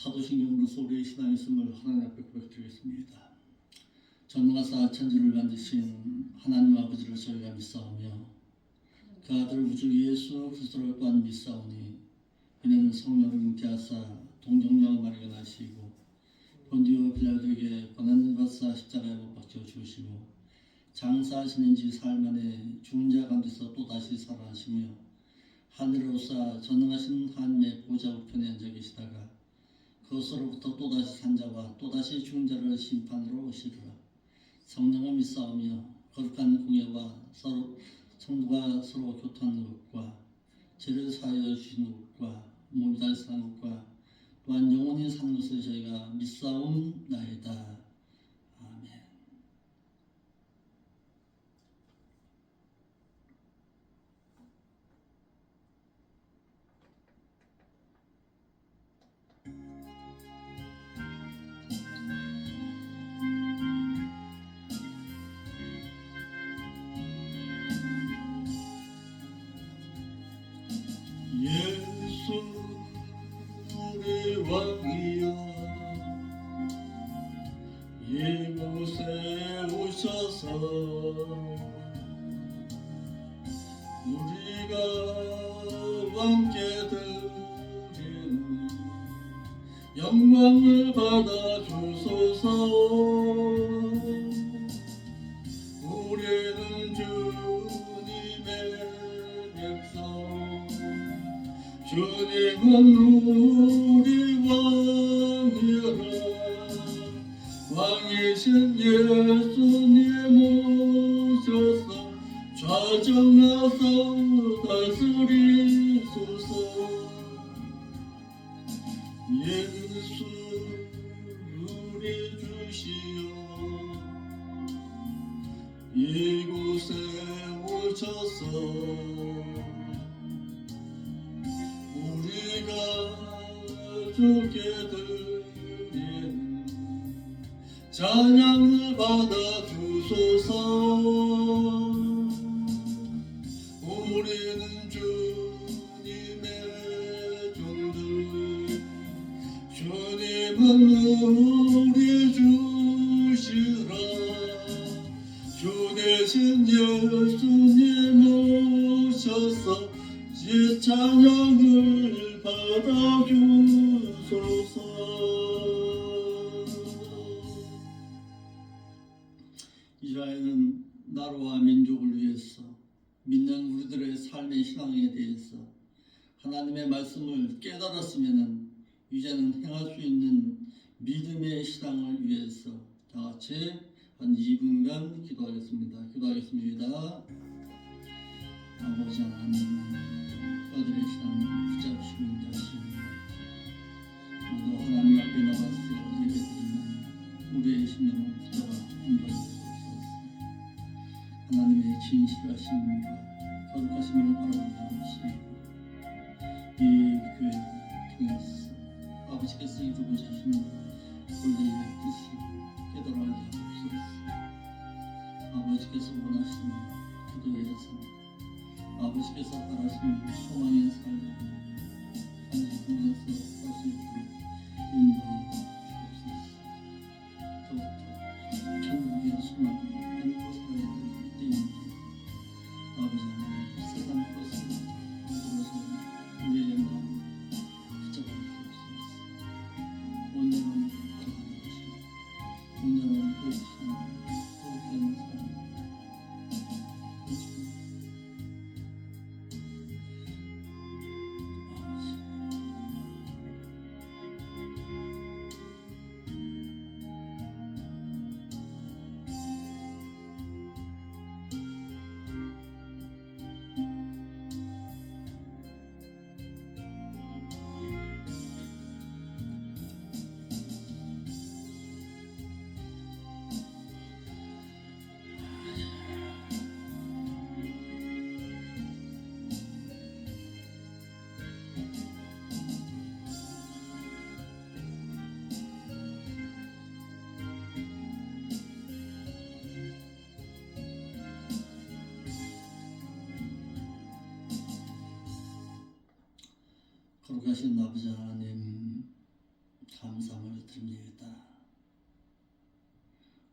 사도신경으로서 우리의 신앙의 있음을 하나님 앞에 고백드리겠습니다. 전능하사 천지를 만드신 하나님 아버지를 저희가 믿사오며 그 아들 우주 예수 그리스도를 또한 믿사오니 이는 성령을 잉태하사 동정녀 마리가 나시고 본디오 빌라도에게 고난을 받사 십자가에 못 박혀 죽으시고 장사 지낸 지 사흘 만에 죽은 자 가운데서 또다시 살아나시며 하늘에 오사 전능하신 하나님의 보좌 우편에 앉아 계시다가 그것으로부터 또다시 산 자와 또다시 죽은 자를 심판으로 오시리라. 성령을 믿사오며 거룩한 공예와 서로 성도가 서로 교통하는 것과 죄를 사하여 주시는 것과 몸이 다시 사는 것과 또한 영원히 사는 것을 저희가 믿사옵나이다. 아멘. 예수 우리 왕이여 이곳에 오셔서 우리가 왕께 드리는 영광을 받아 주소서. 우리는 주님의 백성, 주님은 우리 왕이라. 왕이신 예수님 오셔서 좌정하사 다스리소서. 예수 우리 주시여 이곳에 오셔서 우리가 주께 드리는 찬양을 받아 주소서. 우리는 주님의 종들, 주님은 우리 주시라. 주 대신 예수님 오셔서 이 찬양을 받아 주소서. 이스라엘은 나라와 민족을 위해서 믿는 우리들의 삶의 신앙에 대해서 하나님의 말씀을 깨달았으면 이제는 행할 수 있는 믿음의 신앙을 위해서 다 같이 한 2분간 기도하겠습니다. 아버지 하나님, 아들의 신앙을 붙잡으시고 인도하시고 모두 하나님 앞에 나가서 예배드리는 우리의 심령을 붙잡아 인도하시옵소서. 하나님의 진실하심과 거룩하심을 바라보시고 이 교회를 통해서 아버지께서 이루고자 하시는 본래의 뜻을 깨달아 알게 하옵소서. 아버지께서 원하시는 기도의 삶, 아버지께서 바라시는 소망의 삶을 간직하면서 할 수 있도록 인도하여 주옵소서. 더욱더 천국의 소망을 안고 살아야 할 때인데 아버지 하나님 세상 것을 이끌어서 우리의 마음을 붙잡아 주옵소서. 온전한 바라보시고 온전한 것이신 거룩한 삶 거룩하신 아버지 하나님,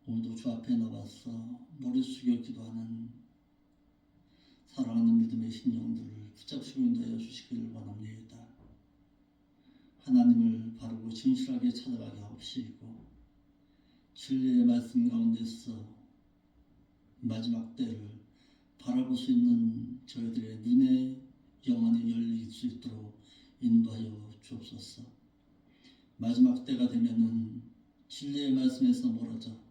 오늘도 주 앞에 나와서 머리 숙여 기도하는 사랑하는 믿음의 심령들을 붙잡으시고 인도하여 주시기를 원합니다. 하나님을 바르고 진실하게 찾아가게 하옵시고 진리의 말씀 가운데서 마지막 때를 바라볼 수 있는 저희들의 눈에 영안이 열릴 수 있도록 인도하여 주옵소서. 마지막 때가 되면은 진리의 말씀에서 멀어져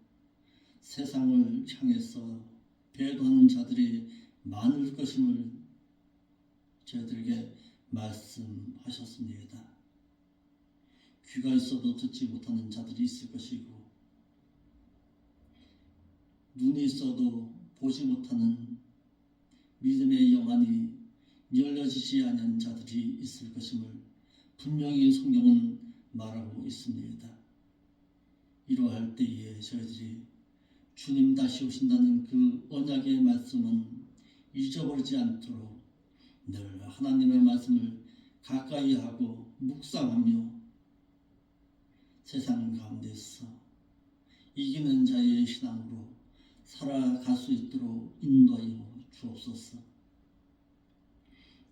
세상을 향해서 배도하는 자들이 많을 것임을 저희들에게 말씀하셨습니다. 귀가 있어도 듣지 못하는 자들이 있을 것이고 눈이 있어도 보지 못하는 믿음의 영안이 열려지지 않은 자들이 있을 것임을 분명히 성경은 말하고 있습니다. 이러할 때에 저희들이 주님 다시 오신다는 그 언약의 말씀은 잊어버리지 않도록 늘 하나님의 말씀을 가까이 하고 묵상하며 세상 가운데서 이기는 자의 신앙으로 살아갈 수 있도록 인도하여 주옵소서.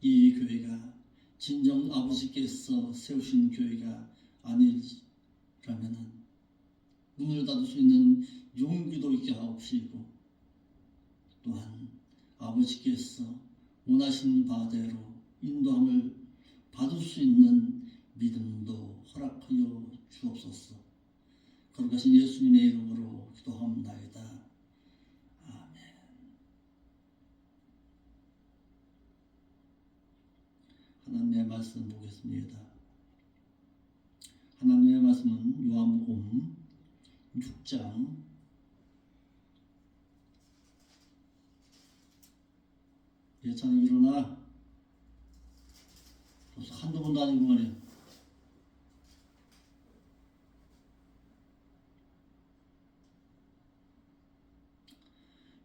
이 교회가 진정 아버지께서 세우신 교회가 아니라면 문을 닫을 수 있는 용기도 있게 하옵시고 또한 아버지께서 원하시는 바대로 인도함을 받을 수 있는 믿음도 허락하여 주옵소서. 거룩하신 예수님의 이름으로 기도합나이다. 아멘. 하나님의 말씀 보겠습니다. 하나님의 말씀은 요한복음 6장 '예찬이 일어나. 벌써 한두 번도 아니고 말이야.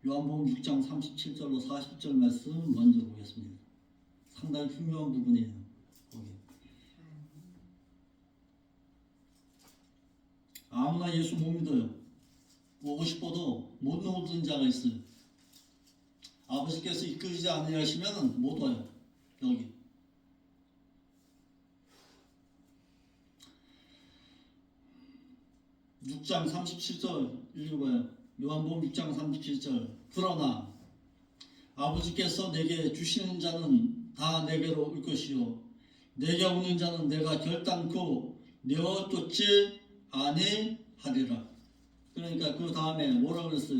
요한복음 6장 37절로 40절 말씀 먼저 보겠습니다. 상당히 중요한 부분이에요. 거기. 아무나 예수 못 믿어요. 오고 싶어도 못 오는 자가 있어요. 아버지께서 이끌지 아니하시면 못 와요. 여기. (6장 37절) 읽어봐요. 요한복음 6장 37절. 그러나 아버지께서 내게 주시는 자는 다 내게로 올 것이요 내게 오는 자는 내가 결단코 내어 쫓지 아니하리라. 그러니까 그 다음에 뭐라고 그랬어요?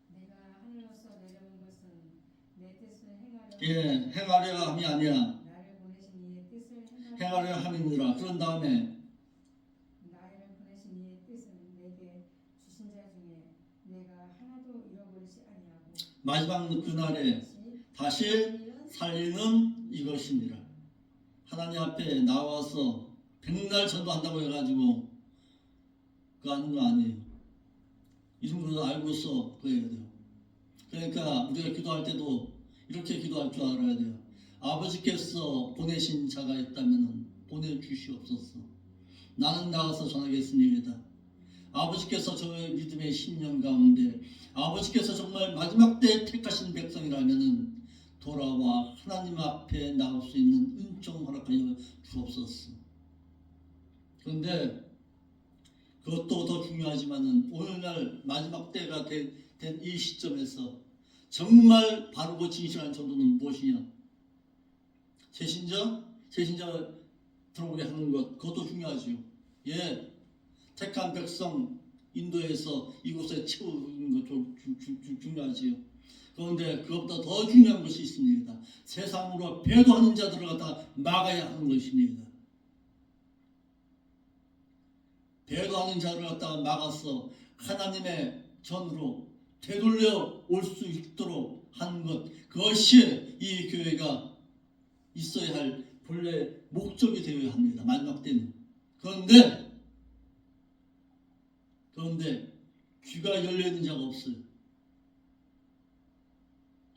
내가 하늘로서 내려온 것은 내 뜻을 행하려 행하려 함이 아니야. 나를 보내신 이의 뜻을 행하려 함이니라. 그런 다음에 나를 보내신 이의 뜻은 내게 주신 자 중에 내가 하나도 잃어버리지 아니하고 마지막 그날에 다시 살리는 이것이니라. 하나님 앞에 나와서 백날 전도한다고 해가지고 그거 하는 거 아니에요. 이런 거 알고서 그거 해야 돼요. 그러니까 우리가 기도할 때도 이렇게 기도할 줄 알아야 돼요. 아버지께서 보내신 자가 있다면 보내주시옵소서. 나는 나가서 전하겠습니다. 아버지께서 저의 믿음의 신령 가운데 아버지께서 정말 마지막 때에 택하신 백성이라면 돌아와 하나님 앞에 나올 수 있는 은총 허락하여 주옵소서. 그런데 그것도 더 중요하지만은 오늘날 마지막 때가 된 이 시점에서 정말 바르고 진실한 전도는 무엇이냐? 새신자 들어오게 하는 것, 그것도 중요하지요. 택한 백성 인도에서 이곳에 채우는 것 중요하지요. 그런데 그것보다 더 중요한 것이 있습니다. 세상으로 배도하는 자들을 갖다 막아야 하는 것입니다. 배도하는 자를 갖다가 막아서 하나님의 전으로 되돌려 올 수 있도록 하는 것, 그것이 이 교회가 있어야 할 본래 목적이 되어야 합니다. 마지막 때는. 그런데 귀가 열려있는 자가 없어요.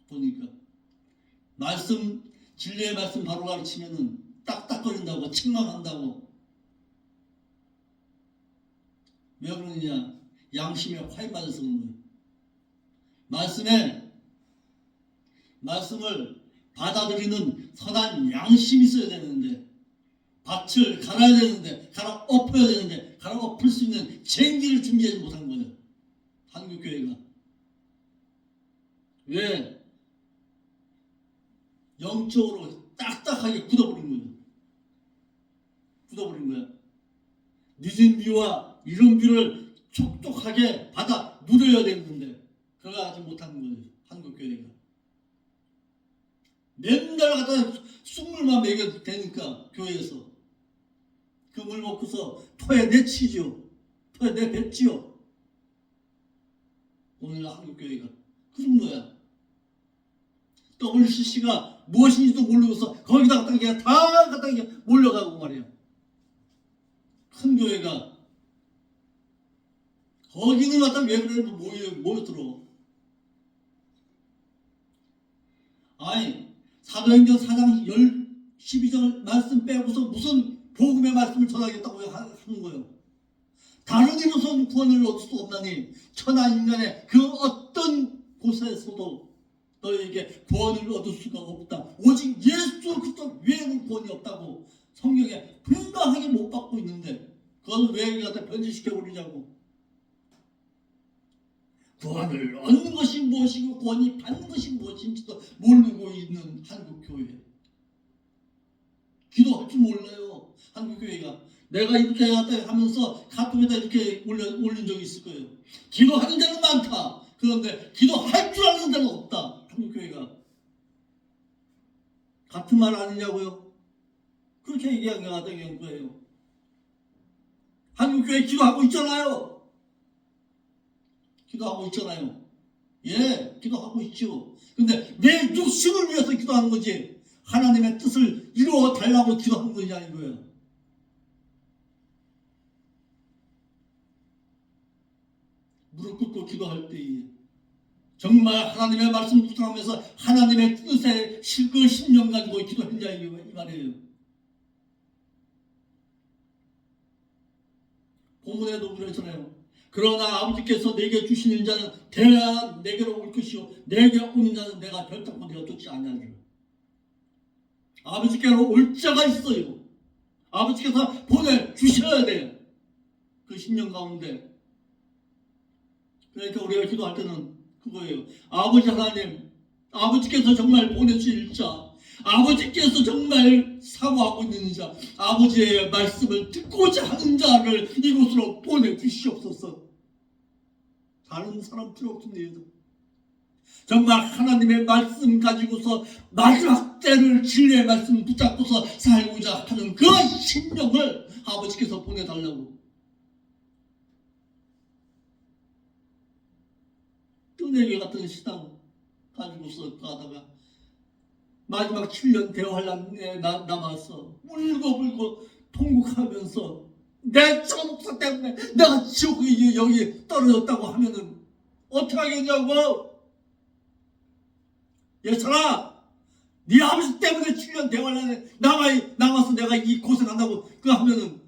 보니까 진리의 말씀 바로 가르치면은 딱딱거린다고 책망한다고 왜 그러느냐? 양심에 화에 빠져서 그런 거예요. 말씀을 받아들이는 선한 양심이 있어야 되는데, 밭을 갈아야 되는데, 갈아 엎어야 되는데, 갈아 엎을 수 있는 쟁기를 준비하지 못한 거예요. 한국교회가. 왜? 영적으로 딱딱하게 굳어버린 거예요. 굳어버린 거야. 늦은 비와 이른 비를 촉촉하게 받아 누려야 되는데 그걸 하지 못하는 거예요. 한국교회가. 맨날 갖다 쑥물만 먹여도 되니까 교회에서 그 물 먹고서 토에 내치지요. 토에 내뱉지요. 오늘 한국교회가 그런 거야. WCC가 무엇인지도 모르고서 거기다가 그냥 다 갖다 몰려가고 말이야. 큰 교회가 거기는 갖다 왜 그래 모여들어. 아니 사도행전 4장 12절 말씀 빼고서 무슨 복음의 말씀을 전하겠다고 하는 거예요. 다른 이로서는 구원을 얻을 수 없나니 천하 인간의 그 어떤 곳에서도 너에게 구원을 얻을 수가 없다. 오직 예수 그리스도 외에는 구원이 없다고 성경에 분명하게 못 받고 있는데 그걸 왜 갖다 변질시켜 버리냐고. 구원을 얻는 것이 무엇이고 구원이 받는 것이 무엇인지도 모르고 있는 한국교회. 기도할 줄 몰라요. 한국교회가. 내가 이렇게 하면서 카톡에다 이렇게 올린 적이 있을 거예요. 기도하는 데는 많다. 그런데 기도할 줄 아는 데는 없다. 한국교회가. 같은 말 아니냐고요? 그렇게 얘기한 게 되는 거예요. 한국교회 기도하고 있잖아요. 기도하고 있잖아요. 예, 기도하고 있죠. 근데 내 육신을 위해서 기도하는 거지 하나님의 뜻을 이루어 달라고 기도하는 것이 아닌 거예요. 무릎 꿇고 기도할 때 정말 하나님의 말씀 묵상하면서 하나님의 뜻에 그 신령 가지고 기도했냐 이 말이에요. 본문에도 그랬잖아요. 그러나 아버지께서 내게 주시는 자는 대야 내게로 올 것이요 내게 오는 자는 내가 결단코 내가 쫓지 아니하리라. 아버지께로 올 자가 있어요. 아버지께서 보내주셔야 돼요. 그 신령 가운데. 그러니까 우리가 기도할 때는 그거예요. 아버지 하나님, 아버지께서 정말 보내주실 자, 아버지께서 정말 사모하고 있는 자, 아버지의 말씀을 듣고자 하는 자를 이곳으로 보내주시옵소서. 다른 사람 필요 없습니다. 정말 하나님의 말씀 가지고서 마지막 때를 진리의 말씀 붙잡고서 살고자 하는 그 심령을 아버지께서 보내달라고. 뜨내기 같은 신앙 가지고서 가다가 마지막 7년 대환란에 남아서 울고불고 통곡하면서 내 천국사 때문에 내가 지옥에 여기 떨어졌다고 하면은 어떻게 하겠냐고. 예찬아, 네 아버지 때문에 7년 대환란에 남아서 내가 이 고생한다고 그거 하면은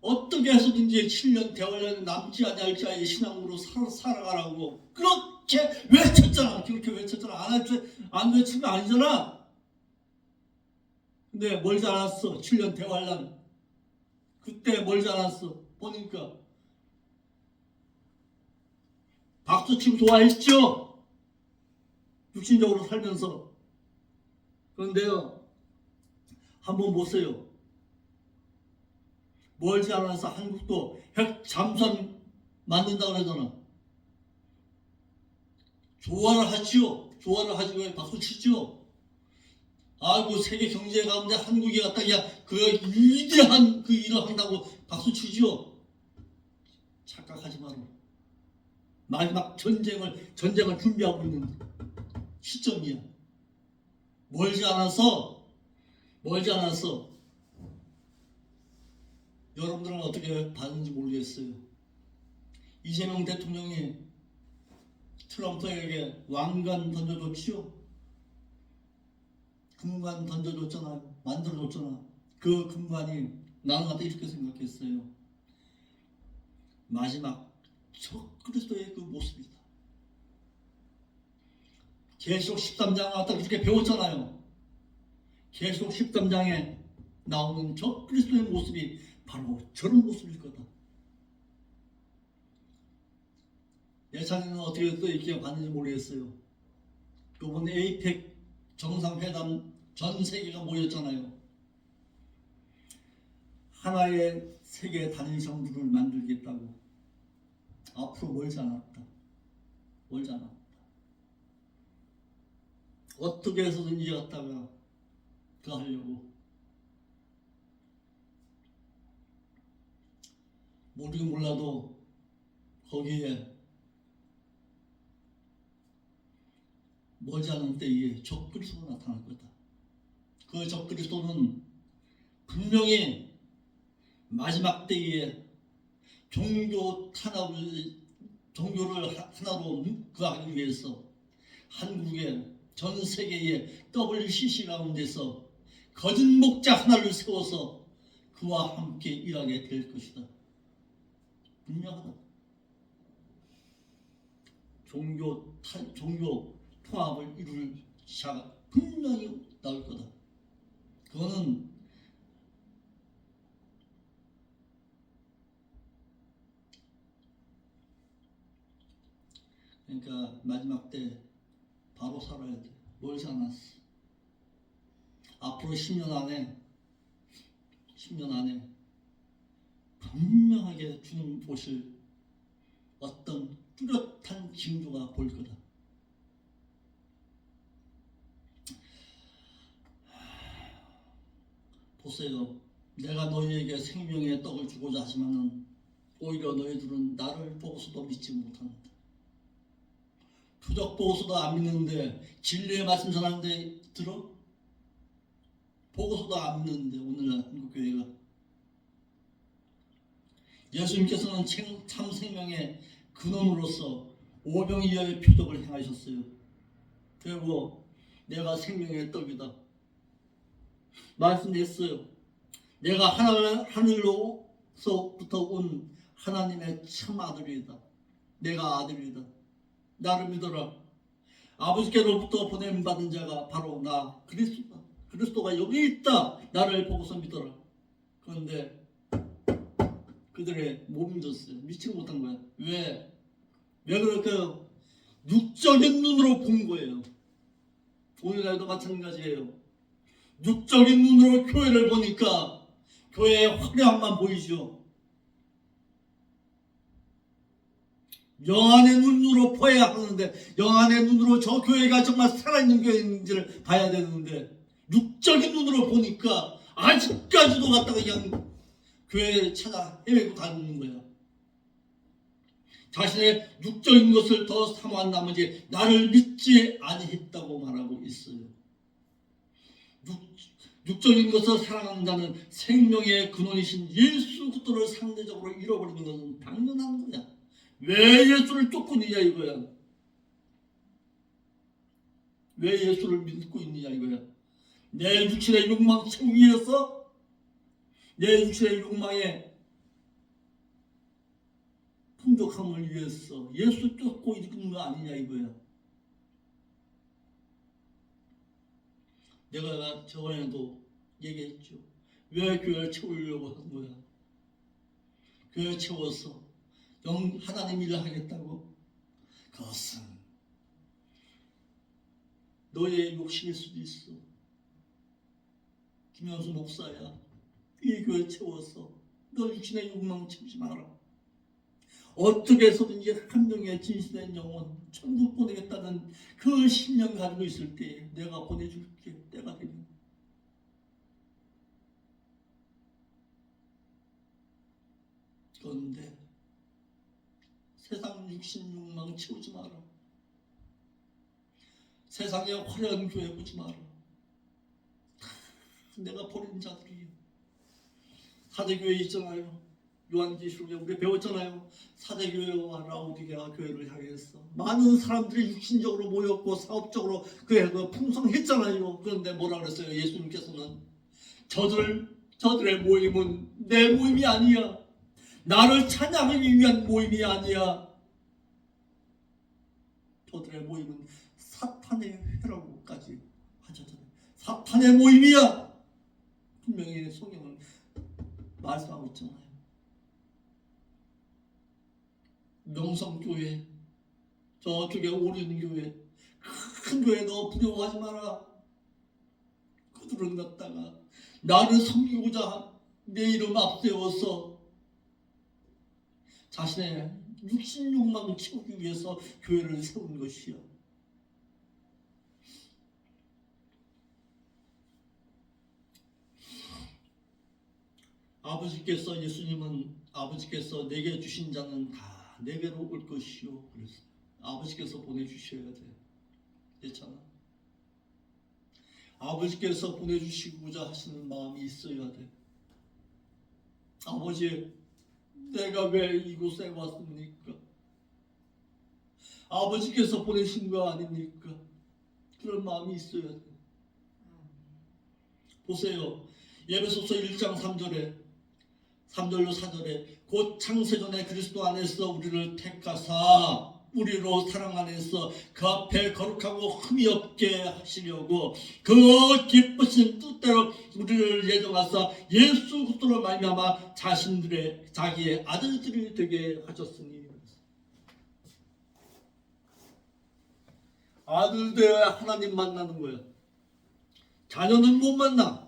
어떻게 해서든지 7년 대환란에 남지 않을 자의 신앙으로 살아가라고 그렇게 외쳤잖아. 그렇게 외쳤잖아. 안 외친 거 아니잖아. 근데 멀지 않았어. 7년 대환란 그때 멀지 않았어. 보니까 박수치고 좋아했죠. 육신적으로 살면서. 그런데요, 한번 보세요. 멀지 않아서 한국도 핵 잠수함 만든다 그러잖아. 조화를 하지요. 조화를 하지고 박수 치죠. 아이고 세계 경제 가운데 한국이 갖다 그 위대한 그 일을 한다고 박수 치죠. 착각하지 마라. 마지막 전쟁을 준비하고 있는 시점이야. 멀지 않아서 여러분들은 어떻게 봤는지 모르겠어요. 이재명 대통령이 트럼프에게 왕관 던져줬지요. 금관 던져줬잖아요. 만들어줬잖아. 그 금관이 나는 한테 이렇게 생각했어요. 마지막 저 그리스도의 그 모습이다. 계시록 13장 왔다 그렇게 배웠잖아요. 계시록 13장에 나오는 저 그리스도의 모습이 바로 저런 모습일 거다. 예찬이는 어떻게 또 이렇게 봤는지 모르겠어요. 그번 에이펙 정상회담 전 세계가 모였잖아요. 하나의 세계 단일 정부를 만들겠다고. 앞으로 멀지 않았다. 멀지 않았다. 어떻게 해서든지 갔다가 그거 하려고. 모르긴 몰라도 거기에 멀지 않은 때에 적그리스도가 나타날 거다. 그 적그리스도는 분명히 마지막 때에 종교를 하나로 묶어하기 위해서 한국의 전 세계의 WCC 가운데서 거짓 목자 하나를 세워서 그와 함께 일하게 될 것이다. 분명하다. 종교 통합을 이룰 시야가 분명히 나올 거다. 그거는 그러니까 마지막 때 바로 살아야 돼. 멀지 않았어. 앞으로 10년 안에 분명하게 주님 오실 어떤 뚜렷한 징조가 보일 거다. 보세요. 내가 너희에게 생명의 떡을 주고자 하지만은 오히려 너희들은 나를 보고서도 믿지 못한다. 표적 보고서도 안 믿는데 진리의 말씀 전하는데 들어? 보고서도 안 믿는데 오늘날 한국교회가 예수님께서는 참 생명의 근원으로서 오병이어의 표적을 행하셨어요. 그리고 내가 생명의 떡이다. 말씀했어요. 내가 하늘로서부터 온 하나님의 참 아들이다. 내가 아들이다. 나를 믿어라. 아버지께로부터 보냄받은 자가 바로 나 그리스도다. 그리스도가 여기 있다. 나를 보고서 믿어라. 그런데 그들의 못 믿었어요. 믿지 못한 거야. 왜 그렇게 육적인 눈으로 본 거예요. 오늘날도 마찬가지예요. 육적인 눈으로 교회를 보니까 교회의 화려함만 보이죠. 영안의 눈으로 보아야 하는데 영안의 눈으로 저 교회가 정말 살아있는 교회인지를 봐야 되는데 육적인 눈으로 보니까 아직까지도 갔다가 그냥 교회를 찾아 헤매고 다니는 거야. 자신의 육적인 것을 더 사모한 나머지 나를 믿지 아니했다고 말하고 있어요. 육적인 것을 사랑하는 자는 생명의 근원이신 예수 그리스도를 상대적으로 잃어버리는 것은 당연한 거야. 왜 예수를 쫓고 있느냐 이거야. 왜 예수를 믿고 있느냐 이거야. 내 육신의 욕망 채우기 위해서, 내 육신의 욕망의 풍족함을 위해서 예수 쫓고 있는 거 아니냐 이거야. 내가 저번에도 얘기했죠. 왜 교회를 채우려고 한 거야. 교회 채워서 하나님 일을 하겠다고. 그것은 너의 욕심일 수도 있어. 김현수 목사야, 이 교회 채워서 너 육신의 욕망 채우지 마라. 어떻게 해서든지 한 명의 진실된 영혼 천국 보내겠다는 그 신념 가지고 있을 때 내가 보내줄게. 때가 되면. 그런데 세상 육신 욕망 채우지 마라. 세상의 화려한 교회 보지 마라. 내가 버린 자들이 사대교회 있잖아요. 요한계시록에 우리 배웠잖아요. 사대교회와 라오디게아 교회를 향해서 많은 사람들이 육신적으로 모였고 사업적으로 교회가 풍성했잖아요. 그런데 뭐라 그랬어요? 예수님께서는 저들의 모임은 내 모임이 아니야. 나를 찬양하기 위한 모임이 아니야. 저들의 모임은 사탄의 회라고까지 하셨잖아요. 사탄의 모임이야. 분명히 성경은 말씀하고 있잖아요. 명성교회, 저쪽에 오륜교회, 큰 교회 너 두려워하지 마라. 그들은 갖다가 나를 섬기고자 내 이름 앞세워서 자신의 육신 욕망을 채우기 위해서 교회를 세운 것이요. 예수님은 아버지께서 내게 주신 자는 다 내게로 올 것이요. 그래서 아버지께서 보내주셔야 돼. 괜찮아? 아버지께서 보내주시고자 하시는 마음이 있어야 돼. 아버지, 내가 왜 이곳에 왔습니까? 아버지께서 보내신 거 아닙니까? 그런 마음이 있어야 돼. 보세요. 에베소서 1장 3절로 4절에 곧 창세전에 그리스도 안에서 우리를 택하사 우리로 사랑 안에서 그 앞에 거룩하고 흠이 없게 하시려고 그 기쁘신 뜻대로 우리를 예정하사 예수 그리스도로 말미암아 자기의 아들들이 되게 하셨으니. 아들 되어야 하나님 만나는 거야. 자녀는 못 만나.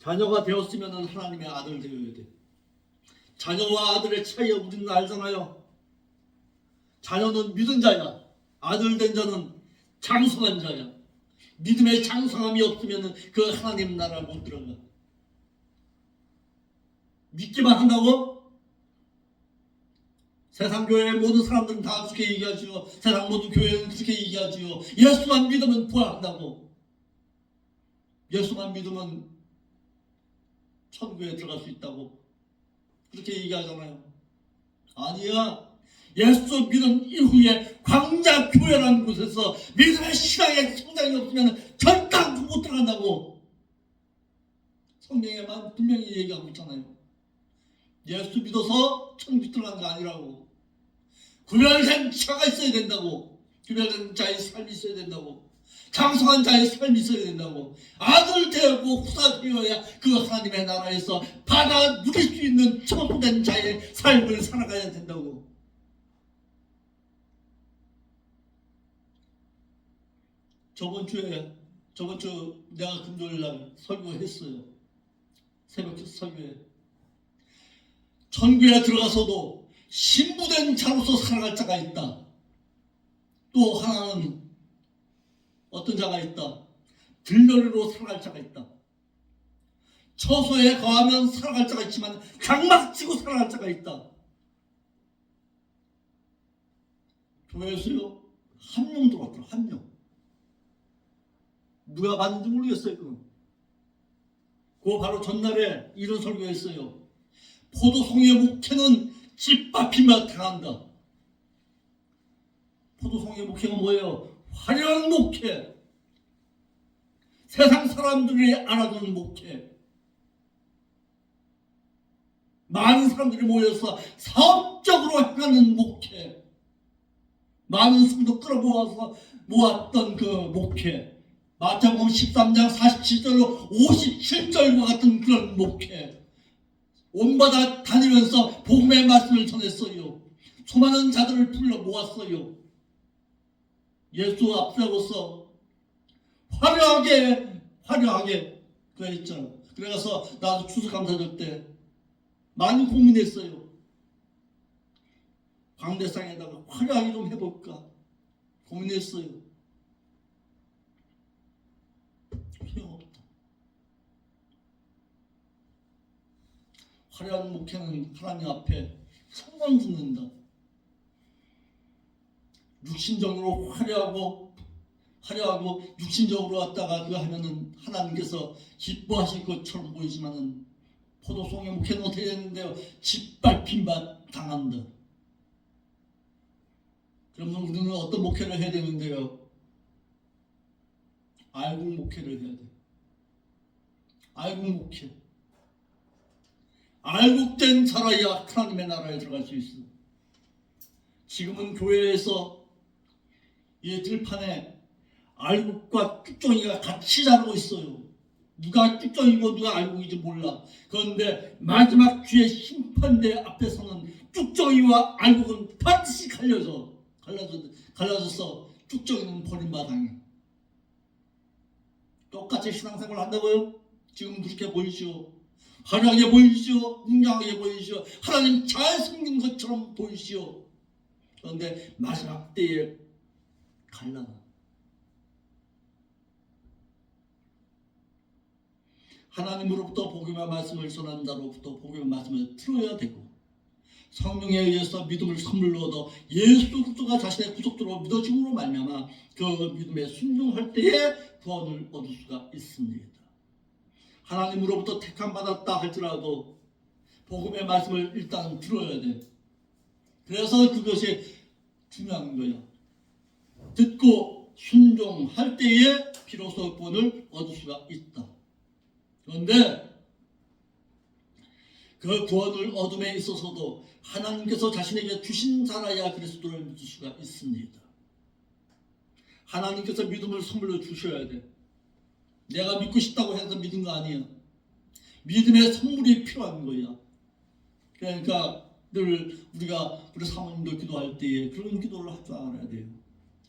자녀가 되었으면 하나님의 아들 되어야 돼. 자녀와 아들의 차이 우리는 알잖아요. 자녀는 믿은 자야. 아들 된 자는 장성한 자야. 믿음의 장성함이 없으면 그 하나님 나라 못 들어가. 믿기만 한다고? 세상 교회의 모든 사람들은 다 그렇게 얘기하지요. 세상 모든 교회는 그렇게 얘기하지요. 예수만 믿으면 부활한다고. 예수만 믿으면 천국에 들어갈 수 있다고 그렇게 얘기하잖아요. 아니야. 예수 믿은 이후에 광자교회라는 곳에서 믿음의 신앙의 성장이 없으면 절대 못 들어간다고 성경에만 분명히 얘기하고 있잖아요. 예수 믿어서 천국 들어가는 거 아니라고. 구별된 자가 있어야 된다고. 구별된 자의 삶이 있어야 된다고. 장성한 자의 삶이 있어야 된다고. 아들 되고 후사 되어야 그 하나님의 나라에서 받아 누릴 수 있는 천국된 자의 삶을 살아가야 된다고. 저번 주 내가 금요일날 설교했어요. 새벽 설교에. 천국에 들어가서도 신부된 자로서 살아갈 자가 있다. 또 하나는 어떤 자가 있다. 들러리로 살아갈 자가 있다. 처소에 거하면 살아갈 자가 있지만 장막치고 살아갈 자가 있다. 교회에서요 한 명 들어왔더라. 한 명. 누가 봤는지 모르겠어요. 그거 바로 전날에 이런 설교했어요. 포도송이의 목회는 집 앞이면 당한다. 포도송이의 목회가 뭐예요? 화려한 목회. 세상 사람들이 알아주는 목회. 많은 사람들이 모여서 사업적으로 하는 목회. 많은 성도 끌어모아서 모았던 그 목회. 마태복음 13장 47절로 57절과 같은 그런 목회. 온 바다 다니면서 복음의 말씀을 전했어요. 수많은 자들을 불러 모았어요. 예수 앞세워서 화려하게 그랬잖아. 그래서 나도 추수감사절 때 많이 고민했어요. 광대상에다가 화려하게 좀 해볼까 고민했어요. 소용없다. 화려한 목회는 하나님 앞에 성광 듣는다. 육신적으로 화려하고 육신적으로 왔다가 그거 하면은 하나님께서 기뻐하실 것처럼 보이지만은 포도송에 목회는 어떻게 됐는데요? 짓밟힌 바 당한다. 그러면 우리는 어떤 목회를 해야 되는데요? 알곡 목회를 해야 돼. 알곡 목회. 알곡된 자라야 하나님의 나라에 들어갈 수 있어. 지금은 교회에서 이 들판에 알곡과 쭉정이가 같이 자라고 있어요. 누가 쭉정이고 누가 알곡인지 몰라. 그런데 마지막 주의 심판대 앞에서는 쭉정이와 알곡은 반드시 갈라져서 쭉정이는 버림받아요. 똑같이 신앙생활을 한다고요? 지금 그렇게 보이시오. 화려하게 보이시오. 웅장하게 보이시오. 하나님 잘 섬긴 것처럼 보이시오. 그런데 마지막 때에 갈라나. 하나님으로부터 복음의 말씀을 전하는 자로부터 복음의 말씀을 들어야 되고, 성령에 의해서 믿음을 선물로 얻어 예수 그리스도가 자신의 구속주로 믿어짐으로 말미암아 그 믿음에 순종할 때에 구원을 얻을 수가 있습니다. 하나님으로부터 택함 받았다 할지라도 복음의 말씀을 일단 들어야 돼. 그래서 그것이 중요한 거야. 듣고 순종할 때에 비로소 구원을 얻을 수가 있다. 그런데 그 구원을 얻음에 있어서도 하나님께서 자신에게 주신 자라야 그리스도를 믿을 수가 있습니다. 하나님께서 믿음을 선물로 주셔야 돼. 내가 믿고 싶다고 해서 믿은 거 아니야. 믿음의 선물이 필요한 거야. 그러니까 늘 우리 사모님도 기도할 때에 그런 기도를 할 줄 알아야 돼요.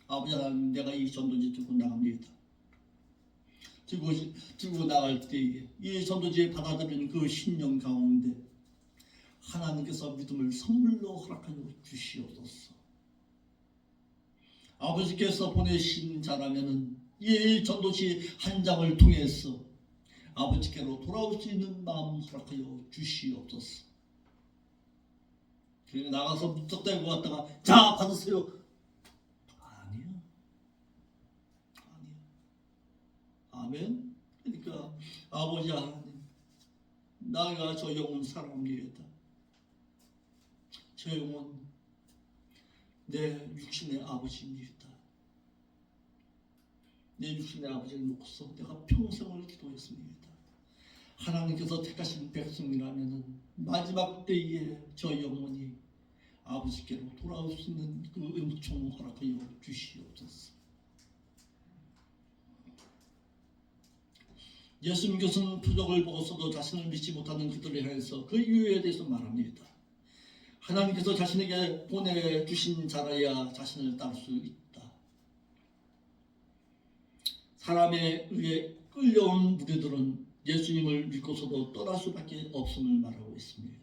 아버지 하나님, 내가 이 전도지 들고 나갑니다. 들고 나갈 때에 이 전도지에 받아들인 그 신령 가운데 하나님께서 믿음을 선물로 허락하여 주시옵소서. 아버지께서 보내신 자라면은 이 전도지 한 장을 통해서 아버지께로 돌아올 수 있는 마음 허락하여 주시옵소서. 그러니 나가서 묻었다고 왔다가 자 받으세요. 아니야. 아멘. 그러니까 아버지 하나님, 나가 저 영혼 사랑합니다. 저 영혼 내 육신의 아버지입니다. 내 육신의 아버지를 놓고서 내가 평생을 기도했습니다. 하나님께서 택하신 백성이라면 마지막 때에 저 영혼이 아버지께로 돌아올 수 있는 그 은총 허락하여 주시옵소서. 예수님께서는 표적을 보고서도 자신을 믿지 못하는 그들에 향해서 그 이유에 대해서 말합니다. 하나님께서 자신에게 보내주신 자라야 자신을 따를 수 있다. 사람에 의해 끌려온 무리들은 예수님을 믿고서도 떠날 수밖에 없음을 말하고 있습니다.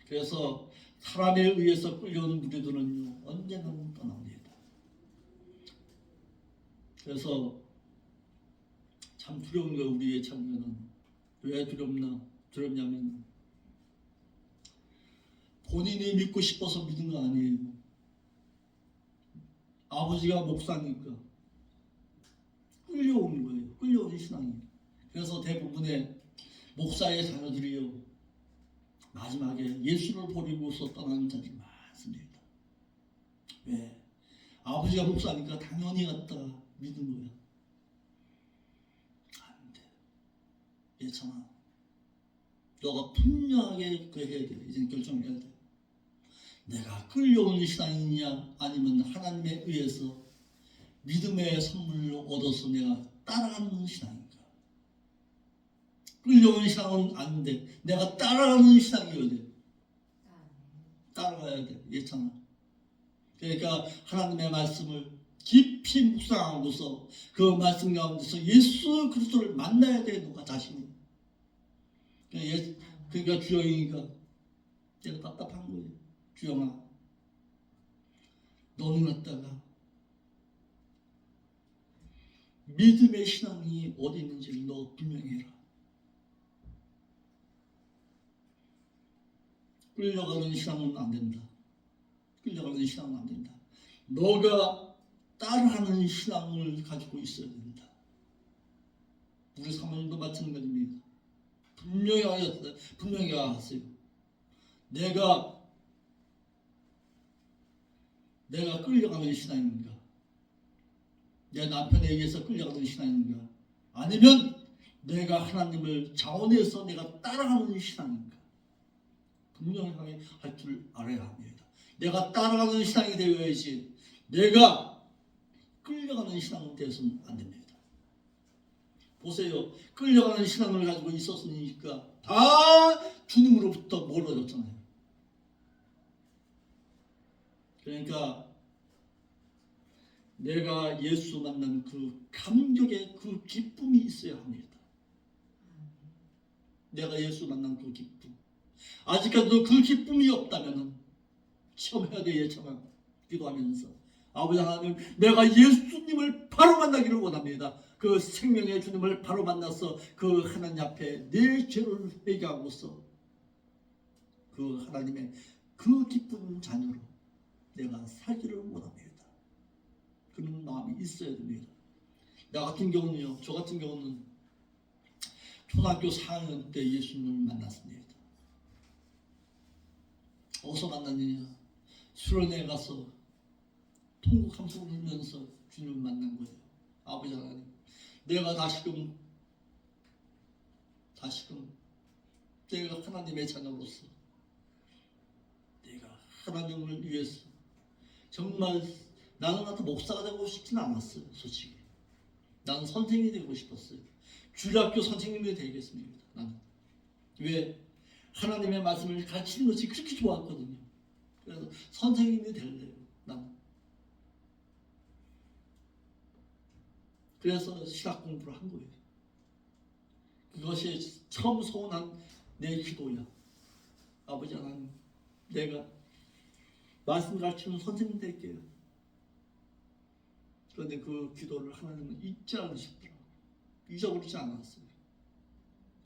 그래서 사람에 의해서 끌려온 무리들은요, 언제나 떠납니다. 그래서 참 두려운 거예요. 우리의 참견은. 왜 두렵냐면 본인이 믿고 싶어서 믿은 거 아니에요. 아버지가 목사니까 끌려오는 거예요. 끌려오는 신앙이에요. 그래서 대부분의 목사의 자녀들이요, 마지막에 예수를 버리고서 떠나는 자들이 많습니다. 왜? 아버지가 목사니까 당연히 갖다 믿은 거야. 안 돼. 괜찮아. 너가 분명하게 그 해야 돼. 이제 결정해야 돼. 내가 끌려오는 신앙이냐 아니면 하나님에 의해서 믿음의 선물을 얻어서 내가 따라가는 신앙인가. 끌려오는 신앙은 안 돼. 내가 따라가는 신앙이어야 돼. 따라가야 돼. 예잖아. 그러니까 하나님의 말씀을 깊이 묵상하고서 그 말씀 가운데서 예수 그리스도를 만나야 돼. 너가 자신이. 그러니까 주영이가 내가 답답한 거예요. 주영아, 너는 갖다가 믿음의 신앙이 어디 있는지 너 분명히 해라. 끌려가는 신앙은 안 된다. 끌려가는 신앙은 안 된다. 너가 따라하는 신앙을 가지고 있어야 된다. 우리 사모님도 마찬가지입니다. 분명히 하세요. 내가 끌려가는 신앙인가? 내 남편에 의해서 끌려가는 신앙인가? 아니면 내가 하나님을 자원해서 내가 따라가는 신앙인가? 분명하게 할 줄 알아야 합니다. 내가 따라가는 신앙이 되어야지 내가 끌려가는 신앙은 되어서는 안 됩니다. 보세요. 끌려가는 신앙을 가지고 있었으니까 다 주님으로부터 멀어졌잖아요. 그러니까 내가 예수 만난 그 감격의 그 기쁨이 있어야 합니다. 내가 예수 만난 그 기쁨. 아직까지도 그 기쁨이 없다면 체험해야 돼. 예처럼 기도하면서 아버지 하나님, 내가 예수님을 바로 만나기를 원합니다. 그 생명의 주님을 바로 만나서 그 하나님 앞에 내 죄를 회개하고서 그 하나님의 그 기쁜 자녀로 내가 살기를 원합니다. 그런 마음이 있어야 됩니다. 저 같은 경우는 초등학교 4학년 때 예수님을 만났습니다. 어디서 만났느냐? 수련회 가서 통곡 함성 울면서 주님을 만난 거예요. 아버지 하나님, 내가 다시금 내가 하나님의 자녀로서 내가 하나님을 위해서 정말 나는 목사가 되고 싶지는 않았어요. 솔직히 나는 선생님이 되고 싶었어요. 주일학교 선생님이 되겠습니다. 나는 왜? 하나님의 말씀을 가르치는 것이 그렇게 좋았거든요. 그래서 선생님이 될래요. 나는 그래서 신학 공부를 한 거예요. 그것이 처음 소원한 내 기도야. 아버지 하나님, 내가 말씀 가르치는 선생님 될게요. 그런데 그 기도를 하나님은 잊지 않으셨더라고요. 잊어버리지 않았어요.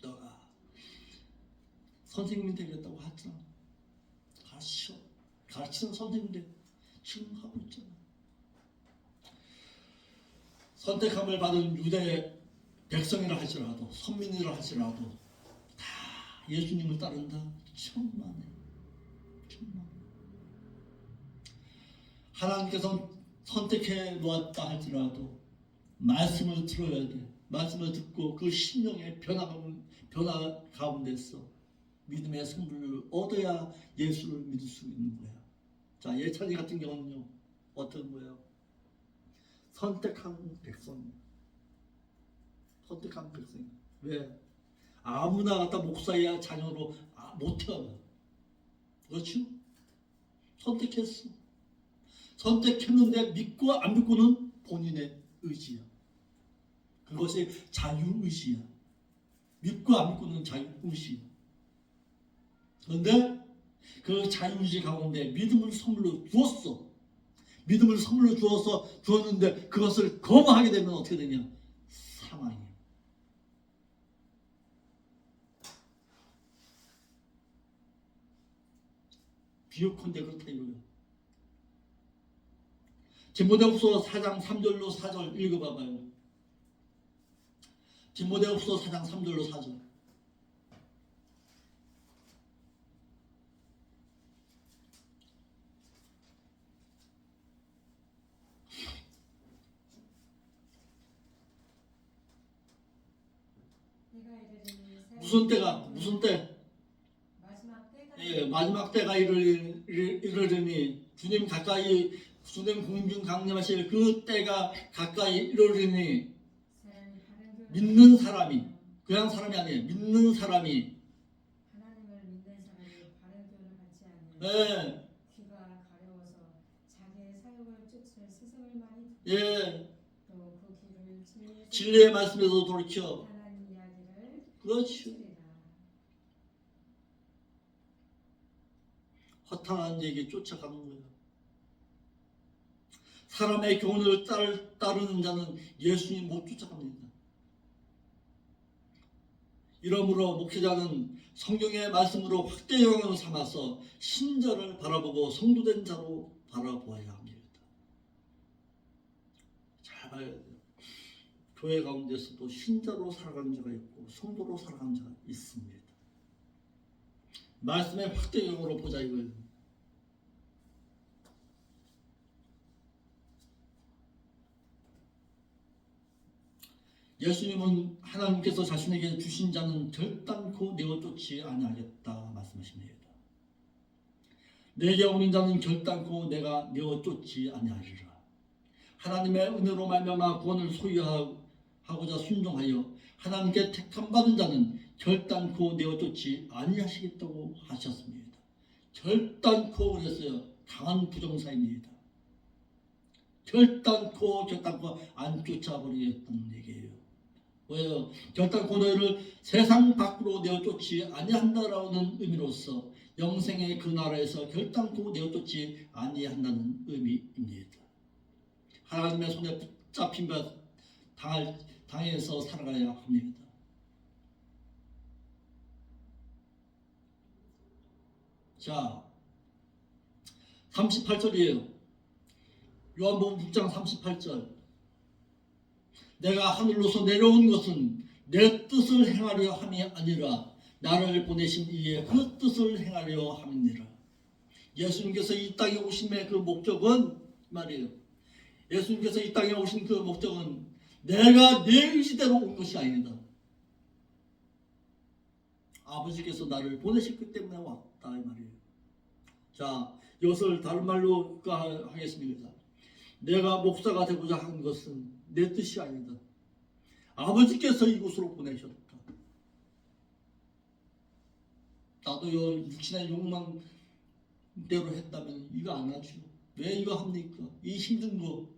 너가 선생님이 되겠다고 하잖아. 가르치는 선생님들 지금 하고 있잖아. 선택함을 받은 유대 백성이라 할지라도, 선민이라 할지라도 다 예수님을 따른다. 천만에. 하나님께서 선택해 놓았다 할지라도 말씀을 들어야 돼. 말씀을 듣고 그 심령의 변화 가운데서 믿음의 성부를 얻어야 예수를 믿을 수 있는 거야. 자, 예찬이 같은 경우는요, 어떤 거예요? 선택한 백성. 왜? 아무나 갖다 목사야 자녀로 못 태어나. 그렇죠? 선택했는데 믿고 안 믿고는 본인의 의지야. 그것이 자유의지야. 믿고 안 믿고는 자유의지야. 그런데 그 자유의지 가운데 믿음을 선물로 주었어. 믿음을 선물로 주었는데 그것을 거부하게 되면 어떻게 되냐? 사망이야. 비유컨대 그렇다 이거예요. 디모데후서 4장 3절로 4절 읽어봐봐요. 디모데후서 4장 3절로 4절. 무슨 때? 마지막 때가 이르리니 주님 공중 강림하실 그 때가 가까이 이르리니 믿는 사람이, 그냥 사람이 아니에요. 믿는 사람이 하나님을 믿는 사람이 바른 교훈을 받지 않으면 귀가 가려워서 자기의 사욕을 쫓을 스승을 많이 듣고 또 그 귀를 진리의 말씀에서 돌이켜 하나님 이야기를 그렇죠. 허탄한 얘기 쫓아가는 거예요. 사람의 교훈을 따르는 자는 예수님 못 쫓아갑니다. 이러므로 목회자는 성경의 말씀으로 확대 영향을 삼아서 신자를 바라보고 성도된 자로 바라보아야 합니다. 잘 봐야 돼요. 교회 가운데서도 신자로 살아가는 자가 있고 성도로 살아가는 자가 있습니다. 말씀의 확대경으로 보자 이거예요. 예수님은 하나님께서 자신에게 주신 자는 결단코 내어 쫓지 아니하겠다 말씀하십니다. 내게 오는 자는 결단코 내가 내어 쫓지 아니하리라. 하나님의 은혜로 말미암아 구원을 소유하고자 순종하여 하나님께 택함 받은 자는 결단코 내어 쫓지 아니하시겠다고 하셨습니다. 결단코 그랬어요. 강한 부정사입니다. 결단코 안 쫓아버리겠다는 얘기예요. 왜요? 결단코 너희를 세상 밖으로 내어 쫓지 아니한다라는 의미로서 영생의 그 나라에서 결단코 내어 쫓지 아니한다는 의미입니다. 하나님의 손에 붙잡힌 것 당해서 살아가야 합니다. 자, 38절이에요. 요한복음 6장 38절. 내가 하늘로서 내려온 것은 내 뜻을 행하려 함이 아니라 나를 보내신 이의 그 뜻을 행하려 함이니라. 예수님께서 이 땅에 오심의 그 목적은 말이에요. 예수님께서 이 땅에 오신 그 목적은 내가 내 의지대로 온 것이 아니다. 아버지께서 나를 보내셨기 때문에 왔다 이 말이에요. 자, 이것을 다른 말로 하겠습니다. 내가 목사가 되고자 한 것은 내 뜻이 아니다. 아버지께서 이곳으로 보내셨다. 나도 육신의 욕망대로 했다면 이거 안 하죠. 왜 이거 합니까? 이 힘든 거.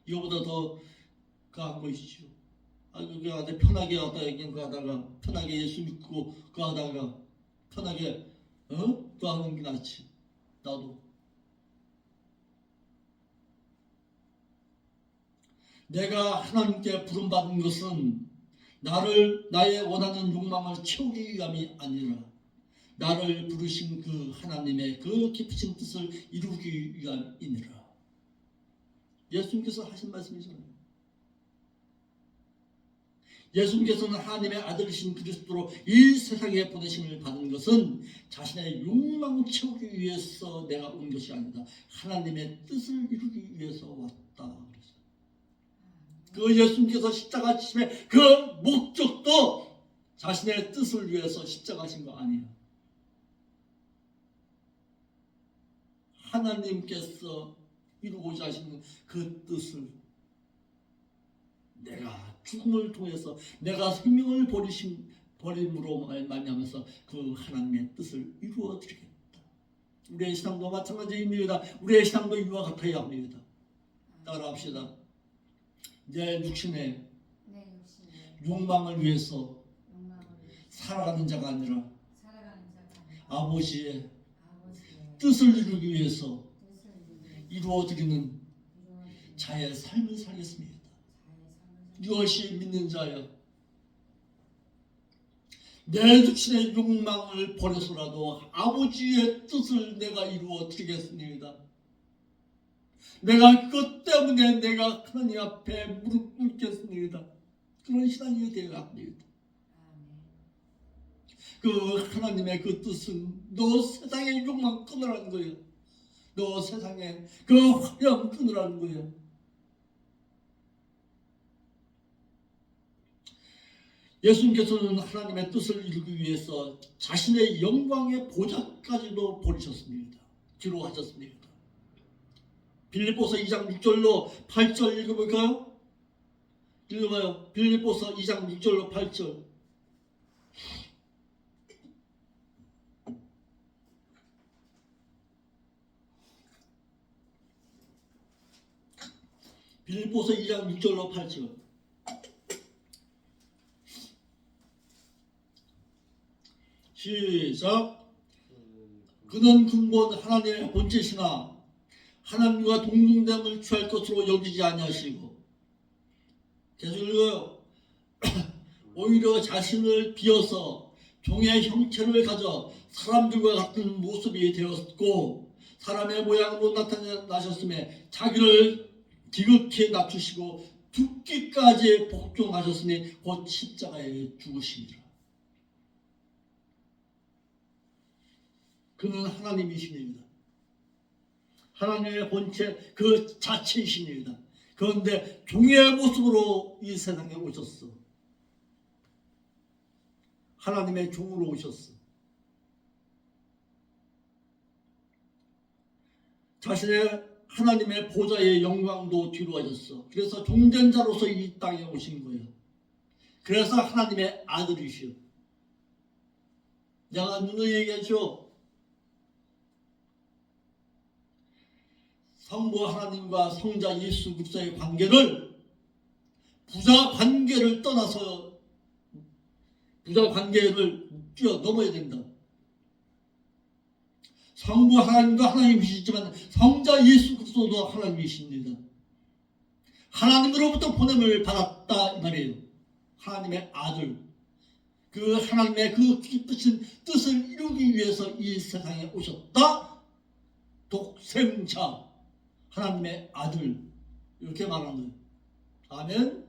이거보다 더 가한 거 있죠. 그게 편하게 하다가 편하게 예수 믿고 그거 하다가 편하게 그거 하는 게 낫지. 나도. 내가 하나님께 부름받은 것은 나의 원하는 욕망을 채우기 위함이 아니라 나를 부르신 그 하나님의 그 깊으신 뜻을 이루기 위함이니라. 예수님께서 하신 말씀이잖아요. 예수님께서는 하나님의 아들이신 그리스도로 이 세상에 보내심을 받은 것은 자신의 욕망을 채우기 위해서 내가 온 것이 아니다. 하나님의 뜻을 이루기 위해서 왔다. 그 예수님께서 십자가 지심의 그 목적도 자신의 뜻을 위해서 십자가신 거 아니에요. 하나님께서 이루고자 하시는 그 뜻을 내가 죽음을 통해서 내가 생명을 버림으로 말미암아서 그 하나님의 뜻을 이루어 드리겠다. 우리의 신앙도 마찬가지입니다. 우리의 신앙도 이와 같아야 합니다. 따라합시다. 내 육신의 욕망을 위해서 살아가는 자가 아니라 아버지의 뜻을 이루기 위해서 이루어드리는 자의 삶을 살겠습니다. 이것이 믿는 자여. 내 육신의 욕망을 버려서라도 아버지의 뜻을 내가 이루어드리겠습니다. 내가 그것 때문에 내가 하나님 앞에 무릎 꿇겠습니다. 그런 신앙이 되어야 합니다. 그 하나님의 그 뜻은 너 세상의 욕망 끊으라는 거예요. 너 세상의 그 화려함 끊으라는 거예요. 예수님께서는 하나님의 뜻을 이루기 위해서 자신의 영광의 보좌까지도 버리셨습니다. 기록하셨습니다. 빌립보서 2장 6절로 8절 읽어볼까요? 읽어봐요. 빌립보서 2장 6절로 8절. 빌립보서 2장 6절로 8절. 시작. 그는 근본 하나님의 본체시나 하나님과 동등됨을 취할 것으로 여기지 아니하시고, 계속 읽어요. 오히려 자신을 비어서 종의 형체를 가져 사람들과 같은 모습이 되었고 사람의 모양으로 나타나셨음에 자기를 지극히 낮추시고 죽기까지 복종하셨으니 곧 십자가에 죽으시니라. 그는 하나님이십니다. 하나님의 본체 그 자체이십니다. 그런데 종의 모습으로 이 세상에 오셨어. 하나님의 종으로 오셨어. 자신의 하나님의 보좌의 영광도 뒤로 하셨어. 그래서 종된 자로서 이 땅에 오신 거예요. 그래서 하나님의 아들이시오. 내가 누누이 얘기하죠. 성부 하나님과 성자 예수 그리스도의 관계를 부자 관계를 떠나서 부자 관계를 뛰어넘어야 된다. 성부 하나님도 하나님이시지만 성자 예수 그리스도도 하나님이십니다. 하나님으로부터 보냄을 받았다 이 말이에요. 하나님의 아들, 그 하나님의 그 기쁘신 뜻을 이루기 위해서 이 세상에 오셨다. 독생자, 하나님의 아들, 이렇게 말하는 거예요. 아멘.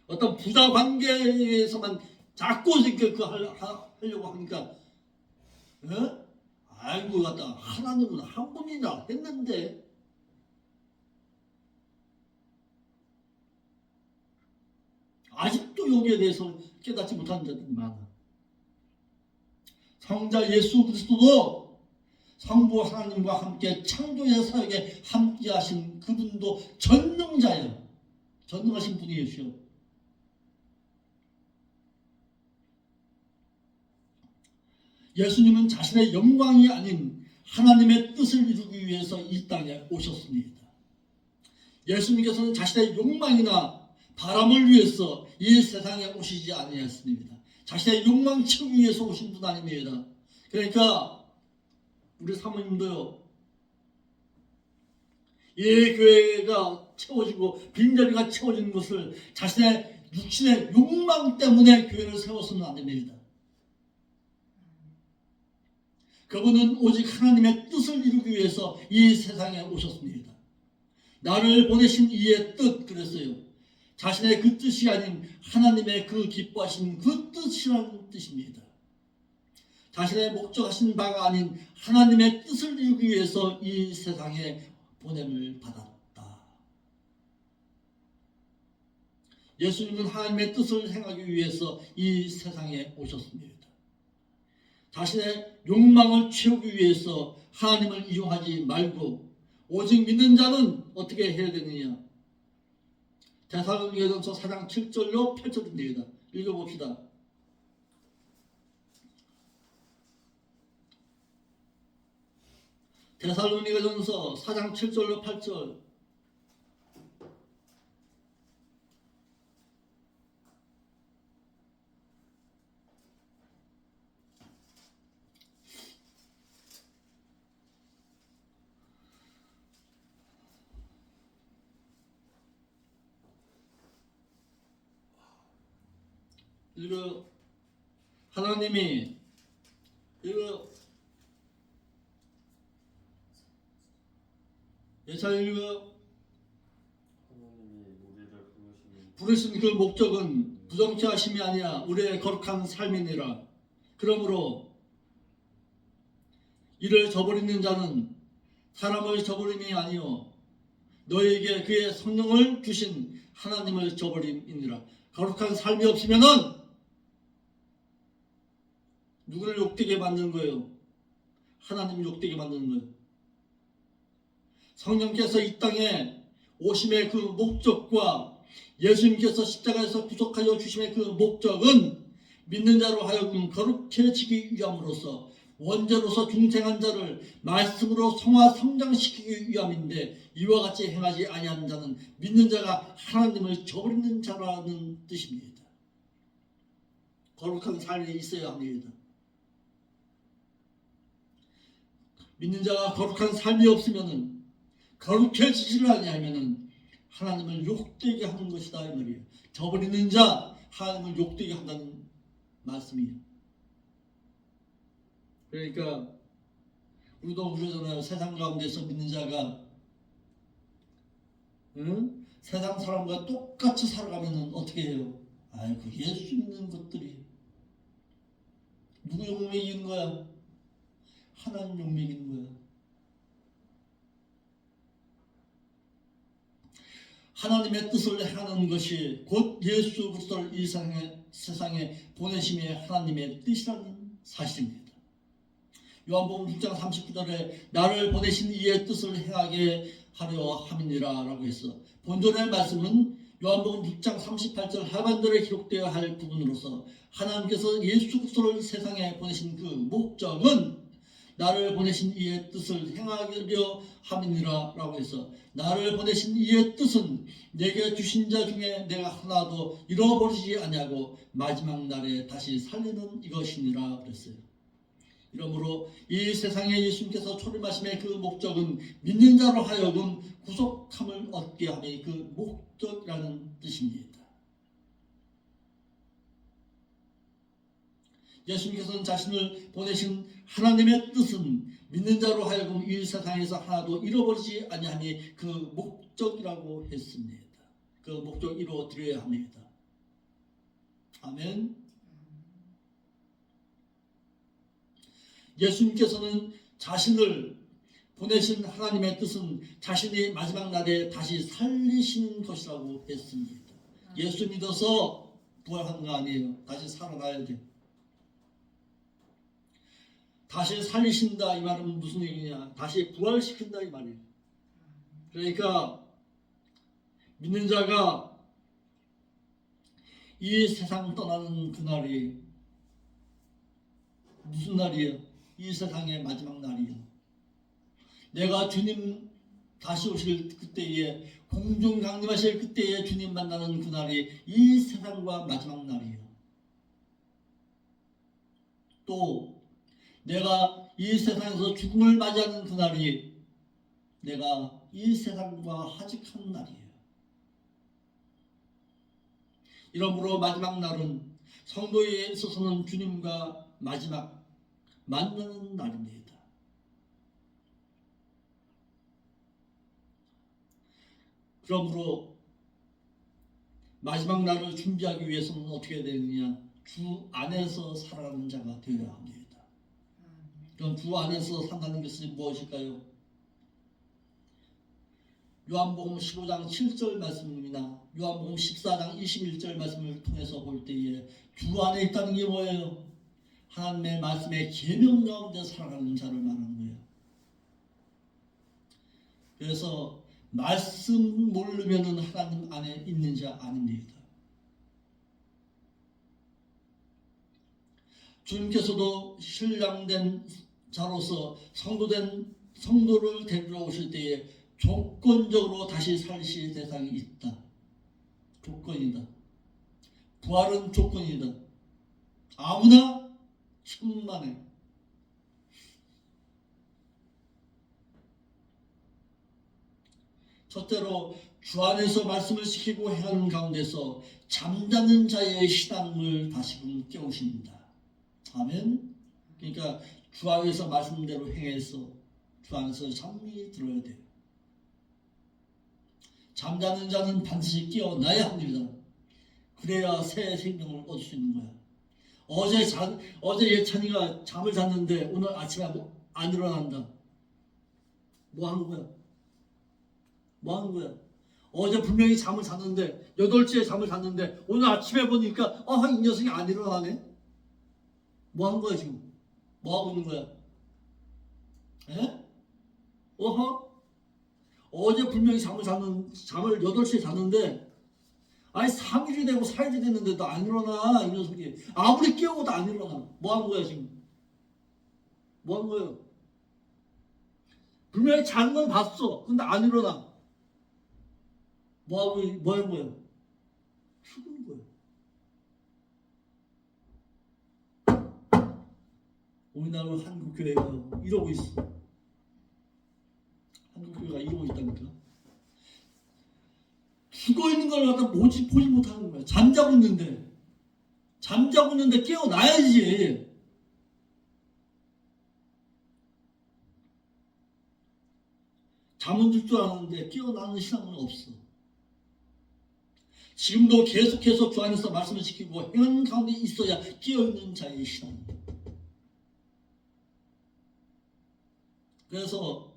어떤 부자 관계에서만 자꾸 이렇게 하려고 하니까, 아이고 갖다 하나님은 한 분이나 했는데, 아직도 여기에 대해서 깨닫지 못하는 자들이 많아. 성자 예수 그리스도도 성부 하나님과 함께 창조의 사역에 함께 하신 그분도 전능자예요. 전능하신 분이시오. 예수님은 자신의 영광이 아닌 하나님의 뜻을 이루기 위해서 이 땅에 오셨습니다. 예수님께서는 자신의 욕망이나 바람을 위해서 이 세상에 오시지 아니하였습니다. 자신의 욕망 채우기 위해서 오신 분 아닙니다. 그러니까 우리 사모님도요, 이 교회가 채워지고 빈자리가 채워지는 것을 자신의 육신의 욕망 때문에 교회를 세워서는 안 됩니다. 그분은 오직 하나님의 뜻을 이루기 위해서 이 세상에 오셨습니다. 나를 보내신 이의 뜻, 그랬어요. 자신의 그 뜻이 아닌 하나님의 그 기뻐하신 그 뜻이라는 뜻입니다. 자신의 목적하신 바가 아닌 하나님의 뜻을 이루기 위해서 이 세상에 보냄을 받았다. 예수님은 하나님의 뜻을 행하기 위해서 이 세상에 오셨습니다. 자신의 욕망을 채우기 위해서 하나님을 이용하지 말고 오직 믿는 자는 어떻게 해야 되느냐? 데살로니가전서 4장 7절로 8절입니다. 읽어봅시다. 데살로니가전서 4장 7절로 8절. 이거 하나님이 이거 예찬 이거 하나님이 우리를 부르신 그 목적은 부정치 하심이 아니야 우리의 거룩한 삶이니라. 그러므로 이를 저버리는 자는 사람을 저버림이 아니요 너에게 그의 성령을 주신 하나님을 저버림이니라. 거룩한 삶이 없으면은 누구를 욕되게 만드는 거예요? 하나님을 욕되게 만드는 거예요. 성령께서 이 땅에 오심의 그 목적과 예수님께서 십자가에서 구속하여 주심의 그 목적은 믿는 자로 하여금 거룩해지기 위함으로써 원죄로서 중생한 자를 말씀으로 성화 성장시키기 위함인데 이와 같이 행하지 아니하는 자는 믿는 자가 하나님을 저버리는 자라는 뜻입니다. 거룩한 삶이 있어야 합니다. 믿는 자가 거룩한 삶이 없으면은 거룩해지지를 아니하면은 하나님을 욕되게 하는 것이다 이 말이에요. 저버리는 자 하나님을 욕되게 한다는 말씀이에요. 그러니까 우리도 그러잖아요. 세상 가운데서 믿는 자가 세상 사람과 똑같이 살아가면은 어떻게 해요? 아이고 예수 믿는 것들이 누구 욕먹이는 이기는 거야? 하나님 욕먹이는 이기는 거야. 하나님의 뜻을 행하는 것이 곧 예수 그리스도를 이 세상에 보내심의 하나님의 뜻이라는 사실입니다. 요한복음 6장 39절에 나를 보내신 이의 뜻을 행하게 하려 함이니라 라고 했어. 본절의 말씀은 요한복음 6장 38절 하반절에 기록되어야 할 부분으로서 하나님께서 예수 그리스도를 세상에 보내신 그 목적은 나를 보내신 이의 뜻을 행하려 함이니라 라고 해서 나를 보내신 이의 뜻은 내게 주신 자 중에 내가 하나도 잃어버리지 아니하고 마지막 날에 다시 살리는 이것이니라 그랬어요. 이러므로 이 세상에 예수님께서 초림하심의 그 목적은 믿는 자로 하여금 구속함을 얻게 함이 그 목적이라는 뜻입니다. 예수님께서는 자신을 보내신 하나님의 뜻은 믿는 자로 하여금 이 세상에서 하나도 잃어버리지 아니함이 그 목적이라고 했습니다. 그 목적 이루어드려야 합니다. 아멘. 예수님께서는 자신을 보내신 하나님의 뜻은 자신이 마지막 날에 다시 살리시는 것이라고 했습니다. 예수 믿어서 부활하는 거 아니에요. 다시 살아나야 돼요. 다시 살리신다 이 말은 무슨 얘기냐? 다시 부활시킨다 이 말이에요. 그러니까 믿는 자가 이 세상 떠나는 그날이 무슨 날이에요? 이 세상의 마지막 날이에요. 내가 주님 다시 오실 그때에 공중 강림하실 그때에 주님 만나는 그날이 이 세상과 마지막 날이에요. 또 내가 이 세상에서 죽음을 맞이하는 그날이 내가 이 세상과 하직하는 날이에요. 이러므로 마지막 날은 성도에 있어서는 주님과 마지막 만나는 날입니다. 그러므로 마지막 날을 준비하기 위해서는 어떻게 되느냐? 주 안에서 살아가는 자가 되어야 합니다. 그럼 주 안에서 산다는 것은 무엇일까요? 요한복음 15장 7절 말씀입니다. 요한복음 14장 21절 말씀을 통해서 볼 때에 주 안에 있다는 게 뭐예요? 하나님의 말씀의 계명 가운데 살아가는 자를 말하는 거예요. 그래서 말씀 모르면은 하나님 안에 있는 자 아닙니다. 주님께서도 신랑된 자로서 성도를 데리러 오실 때에 조건적으로 다시 살리실 대상이 있다. 조건이다. 부활은 조건이다. 아무나 천만에. 첫째로 주 안에서 말씀을 지키고 행하는 가운데서 잠자는 자의 신앙을 다시금 깨우십니다. 아멘. 그러니까 주 안에서 말씀대로 행해서 주 안에서 잠이 들어야 돼요. 잠자는 자는 반드시 깨어나야 합니다. 그래야 새 생명을 얻을 수 있는 거야. 어제 예찬이가 잠을 잤는데 오늘 아침에 안 일어난다. 뭐 하는 거야? 뭐 하는 거야? 어제 분명히 잠을 잤는데 8시에 잠을 잤는데 오늘 아침에 보니까 이 녀석이 안 일어나네. 뭐 하는 거야 지금? 뭐 하고 있는 거야? 에? 어제 분명히 잠을 8시에 잤는데 3일이 되고 4일이 됐는데도 안 일어나. 이 녀석이 아무리 깨워도 안 일어나. 뭐 하는 거야 지금? 뭐 하는 거예요? 분명히 자는 건 봤어. 근데 안 일어나. 뭐 하는 거예요? 죽은 거예요. 우리나라 한국교회가 이러고 있어. 한국교회가 이러고 있다니까. 죽어있는 걸 갖다 보지 못하는 거야. 잠자고 있는데 깨어나야지. 잠은 들 줄 아는데 깨어나는 신앙은 없어. 지금도 계속해서 주 안에서 말씀을 지키고 행하는 가운데 있어야 깨어있는 자의 신앙입니다. 그래서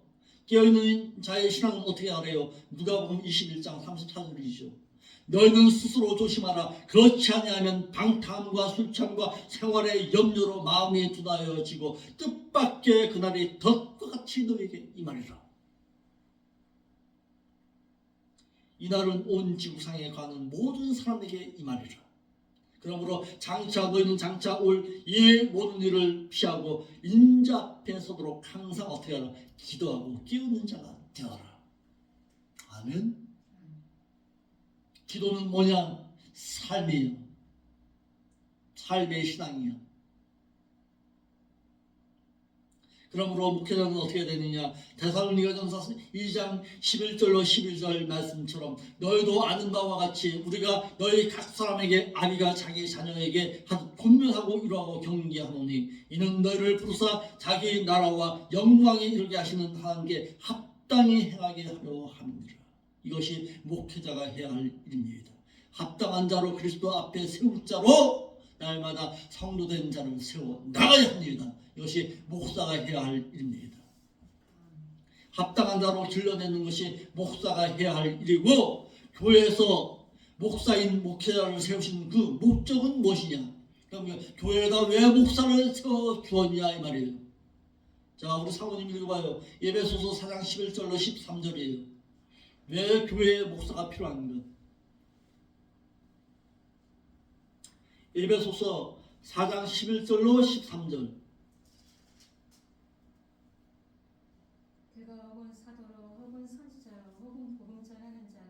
깨어있는 자의 신앙은 어떻게 하래요? 누가복음 21장 34절이죠. 너희는 스스로 조심하라. 그렇지 아니하면 방탕과 술취함과 생활의 염려로 마음이 두다여지고 뜻밖의 그날이 덫과 같이 너희에게 임하리라. 이날은 온 지구상에 가는 모든 사람에게 임하리라. 그러므로 장차 너희는 장차 올 이 모든 일을 피하고 인자 앞에 서도록 항상 어떻게 하라? 기도하고 깨우는 자가 되어라. 아멘. 기도는 뭐냐? 삶이에요. 삶의 신앙이야. 그러므로 목회자는 어떻게 되느냐? 데살로니가전서 2장 11절로 12절 말씀처럼 너희도 아는 바와 같이 우리가 너희 각 사람에게 아비가 자기 자녀에게 권면하고 이루하고 경계하노니 이는 너희를 부르사 자기 나라와 영광에 이르게 하시는 하나님께 합당히 행하게 하려 함이니라. 이것이 목회자가 해야 할 일입니다. 합당한 자로 그리스도 앞에 세울 자로 날마다 성도된 자를 세워 나가야 합니다. 이것이 목사가 해야 할 일입니다. 합당한 자로 길러내는 것이 목사가 해야 할 일이고, 교회에서 목사인 목회자를 세우신 그 목적은 무엇이냐? 그러면 교회에다 왜 목사를 세워 주었냐 이 말이에요. 자, 우리 사모님 읽어봐요. 에베소서 4장 11절로 13절이에요. 왜 교회에 목사가 필요한가? 에베소서 4장 11절로 13절. 그가 혹은 사도로 혹은 선지자로 혹은 복음 전하는 자로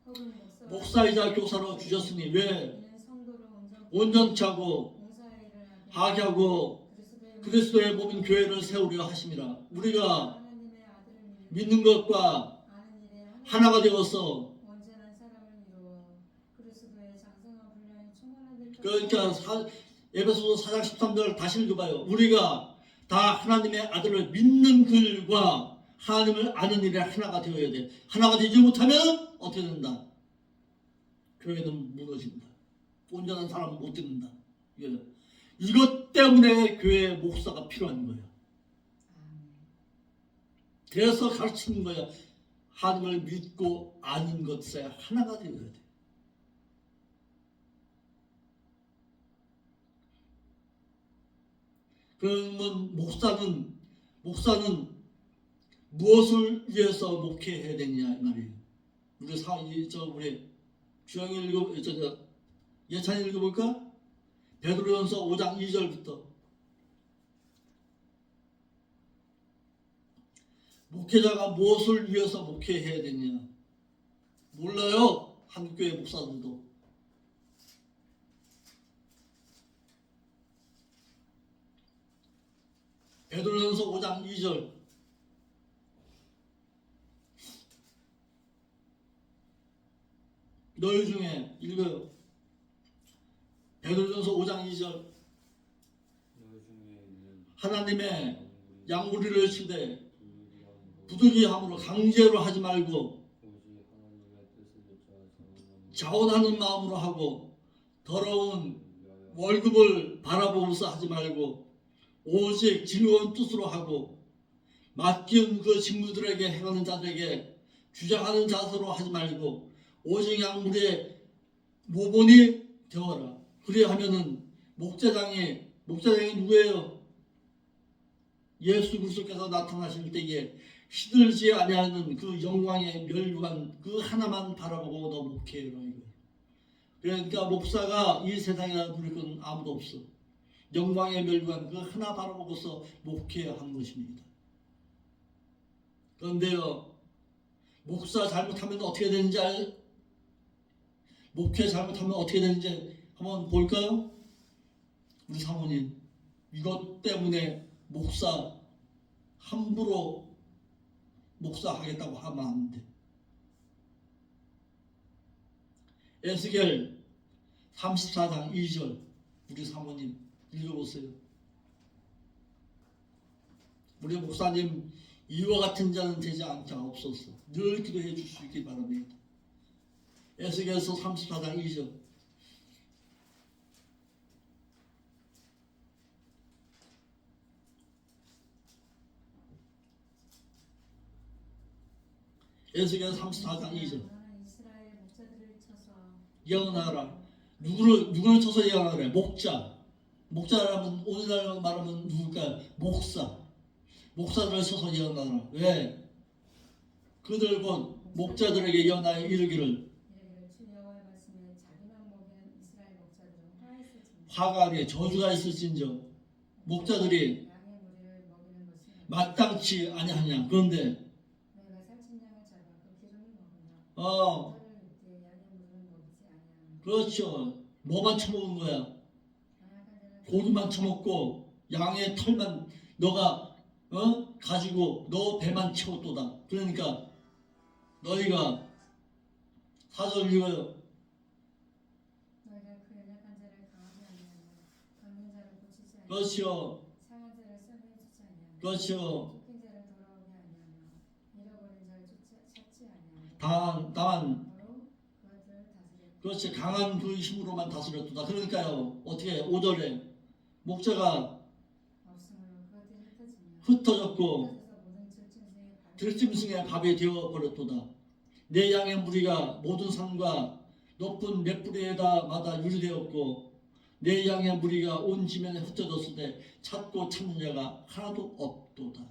혹은 목사이자 교사로 주셨으니 왜? 이는 성도를 온전치 하고 봉사의 일을 하게 하고 그리스도의 몸인 교회를 세우려 하심이라. 우리가 하나님의 아들을 믿는 것과 아는 일에 하나가 되어서, 온전한 사람을 이루어 그리스도의 장성한 분량이 충만한 될 그러니까 에베소서 4장 13절 다시 읽어봐요. 우리가 다 하나님의 아들을 믿는 글과 하나님을 아는 일에 하나가 되어야 돼. 하나가 되지 못하면 어떻게 된다? 교회는 무너진다. 온전한 사람은 못 듣는다. 이것 때문에 교회에 목사가 필요한 거예요. 그래서 가르치는 거야. 하나님을 믿고 아는 것에 하나가 되어야 돼. 그러면 목사는 무엇을 위해서 목회해야 되느냐 이 말이에요. 우리 주영이 예찬이 읽어볼까? 베드로전서 5장 2절부터. 목회자가 무엇을 위해서 목회해야 되냐? 몰라요. 한국교회 목사들도. 베드로전서 5장 2절. 너희 중에 읽어요. 베드로전서 5장 2절. 하나님의 양무리를 치되 부득이함으로 강제로 하지 말고 자원하는 마음으로 하고 더러운 월급을 바라보면서 하지 말고 오직 즐거운 뜻으로 하고 맡긴 그 직무들에게 행하는 자들에게 주장하는 자세로 하지 말고 오직 양무리의 모본이 되어라. 그리하면은 목자장이 누구예요? 예수 그리스도께서 나타나실 때에 시들지 아니하는 그 영광의 멸류관 그 하나만 바라보고 너 목회해라 이거. 그러니까 목사가 이 세상에 누릴 건 아무도 없어. 영광의 멸류관 그 하나 바라보고서 목회해야 하는 것입니다. 그런데요, 목사 잘못하면 어떻게 되는지 목회 잘못하면 어떻게 되는지 한번 볼까요? 우리 사모님, 이것 때문에 목사 함부로 목사하겠다고 하면 안 돼. 에스겔 34장 2절 우리 사모님 읽어보세요. 우리 목사님 이와 같은 자는 되지 않게 하옵소서. 늘 기도해 줄 수 있기 바랍니다. 에스겔서 34장 2절. 에스겔 34장 2절. 너는 이스라엘 목자들을 쳐서 예언하라. 누구를 쳐서 예언하래? 목자라면 오늘날 말하면 누굴까? 목사들을 쳐서 예언하라. 왜? 그들 곧 목자들에게 예언하여 이르기를 주 여호와의 말씀에 자기만 먹이는 이스라엘 목자들은 화가 있을지니 화가 아니에 저주가 있을진저 목자들이 양의 무리를 먹이는 것이 마땅치 아니하냐. 그런데 너희가 살찐 양을 잡아 그 기름을 먹으며 털을 입되 양의 무리는 먹이지 아니하며 그렇죠. 뭐만 처먹은 거야. 고기만 처먹고 양의 털만 너가 가지고 너 배만 채웠도다. 그러니까 너희가 4절 읽어요. 너희가 그 연약한 자를 강하게 아니하며 강한 자를 고치지 아니하며 그렇죠. 상한 자를 선회해주지 아니하며 그렇죠. 쫓긴 자를 돌아오게 아니하며 잃어버린 자를 찾지 아니하며 다만 바로 그들을 다스렸다. 그렇지. 강한 그 힘으로만 다스렸도다. 그러니까요. 어떻게 5절에 목자가 없으므로 그들이 흩어졌고 흩어져서 모든 들짐승의 밥이 되어버렸도다. 내 양의 무리가 모든 산과 높은 몇 부리에다마다 유리되었고 내 양의 무리가 온 지면에 흩어졌을 때 찾고 찾는 자가 하나도 없도다.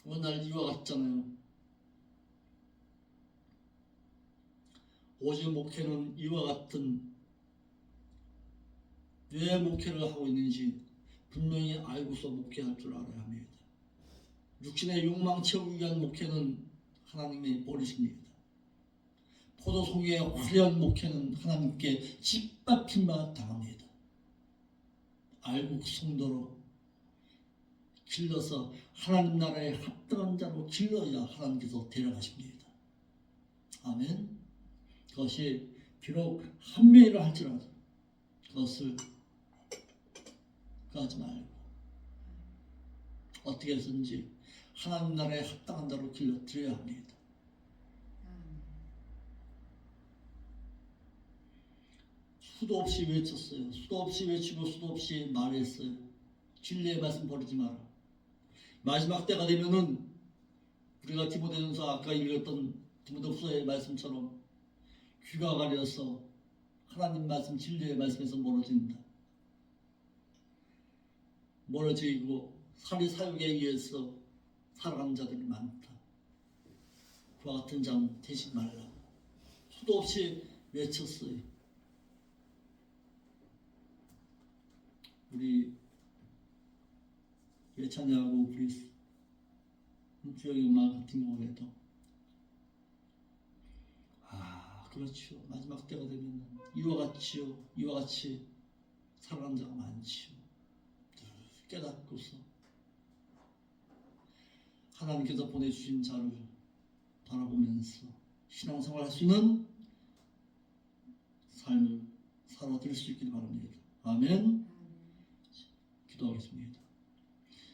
오늘 이와 같잖아요. 오직 목회는 이와 같은 왜 목회를 하고 있는지 분명히 알고서 목회할 줄 알아야 합니다. 육신의 욕망 채우기 위한 목회는 하나님의 버리십니다. 포도송이의 화려한 목회는 하나님께 짓밟힌 바 당합니다. 알고 성도로 길러서 하나님 나라에 합당한 자로 길러야 하나님께서 데려가십니다. 아멘. 그것이 비록 한매일을 할지라도 그것을 하지 말고 어떻게 해서든지 하나님 나라에 합당한 자로 길러드려야 합니다. 수도 없이 외쳤어요. 수도 없이 외치고 수도 없이 말했어요. 진리의 말씀 버리지 마라. 마지막 때가 되면은 우리가 디모데전서 아까 읽었던 디모데후서의 말씀처럼 귀가 가려서 하나님 말씀 진리의 말씀에서 멀어진다. 멀어지고 사리 사욕에 의해서 살아가는 자들이 많다. 그와 같은 장 되지 말라고 수도 없이 외쳤어요. 우리 예찬이하고 우리 주영이 엄마 같은 경우에도 그렇죠. 마지막 때가 되면 이와 같이 살아가는 자가 많지요. 깨닫고서 하나님께서 보내주신 자를 바라보면서 신앙생활 할 수 있는 삶을 살아드릴 수 있길 바랍니다. 아멘. 기도하겠습니다.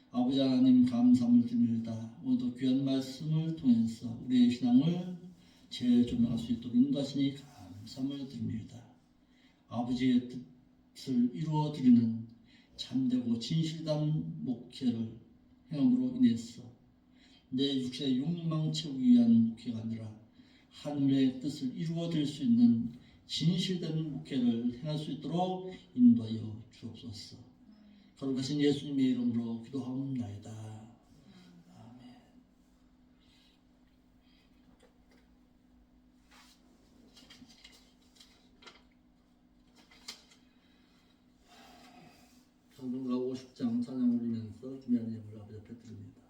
아버지 하나님 감사함을 드립니다. 오늘도 귀한 말씀을 통해서 우리의 신앙을 재조명할 수 있도록 인도하시니 감사함을 드립니다. 아버지의 뜻을 이루어드리는 참되고 진실된 목회를 행함으로 인해서 내 육신의 욕망 채우기 위한 목회가 아니라 하늘의 뜻을 이루어드릴 수 있는 진실된 목회를 행할 수 있도록 인도하여 주옵소서. 거룩하신 예수님의 이름으로 기도하옵나이다. 아멘. 성경가 50장 찬양 올리면서 주님의 이름을 아버지 앞에 드립니다.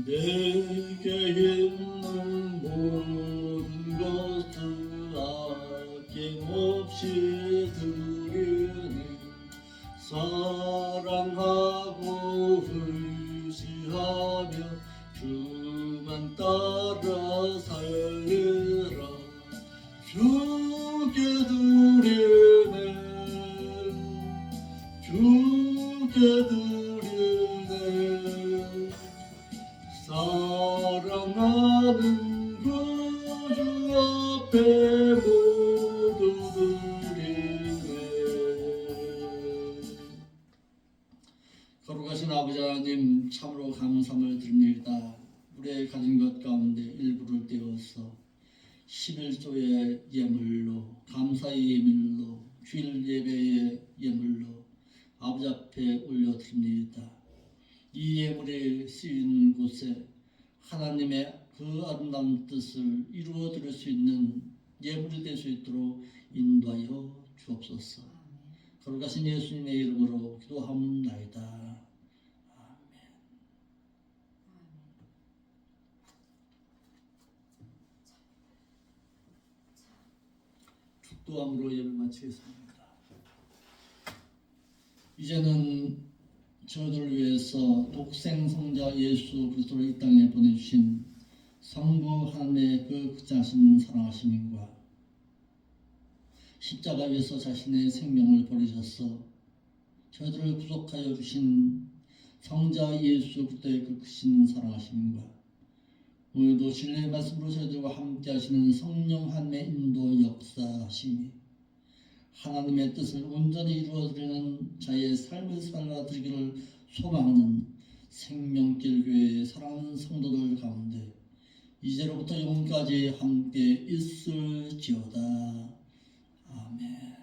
내게 있는 모든 것을 아낌없이 드리니 사랑하고 의지하며 주만 따라 살리라. 주께 드리네 사랑하는 구주 앞에 모두 드리네 거룩하신 아버지 하나님, 참으로 감사함을 드립니다. 우리의 가진 것 가운데 일부를 떼어서 11조의 예물로, 감사의 예물로, 주일 예배의 예물로 아버지 앞에 올려드립니다. 이 예물이 쓰이는 곳에 하나님의 그 아름다운 뜻을 이루어 드릴 수 있는 예물이 될 수 있도록 인도하여 주옵소서. 거룩하신 예수님의 이름으로 기도하옵나이다. 아멘. 축도함으로 예배 마치겠습니다. 이제는 저들을 위해서 독생 성자 예수 그리스도를 이 땅에 보내주신 성부 하나님의 그 극진하신 사랑하심과 십자가 위에서 자신의 생명을 버리셔서 저희들을 구속하여 주신 성자 예수 그리스도의 그 크신 사랑하심과 오늘도 진리의 말씀으로 저희들과 함께 하시는 성령 하나님의 인도 역사하심이 하나님의 뜻을 온전히 이루어드리는 자의 삶을 살아드리기를 소망하는 생명길 교회의 사랑하는 성도들 가운데 이제로부터 영원까지 함께 있을지어다. 아멘.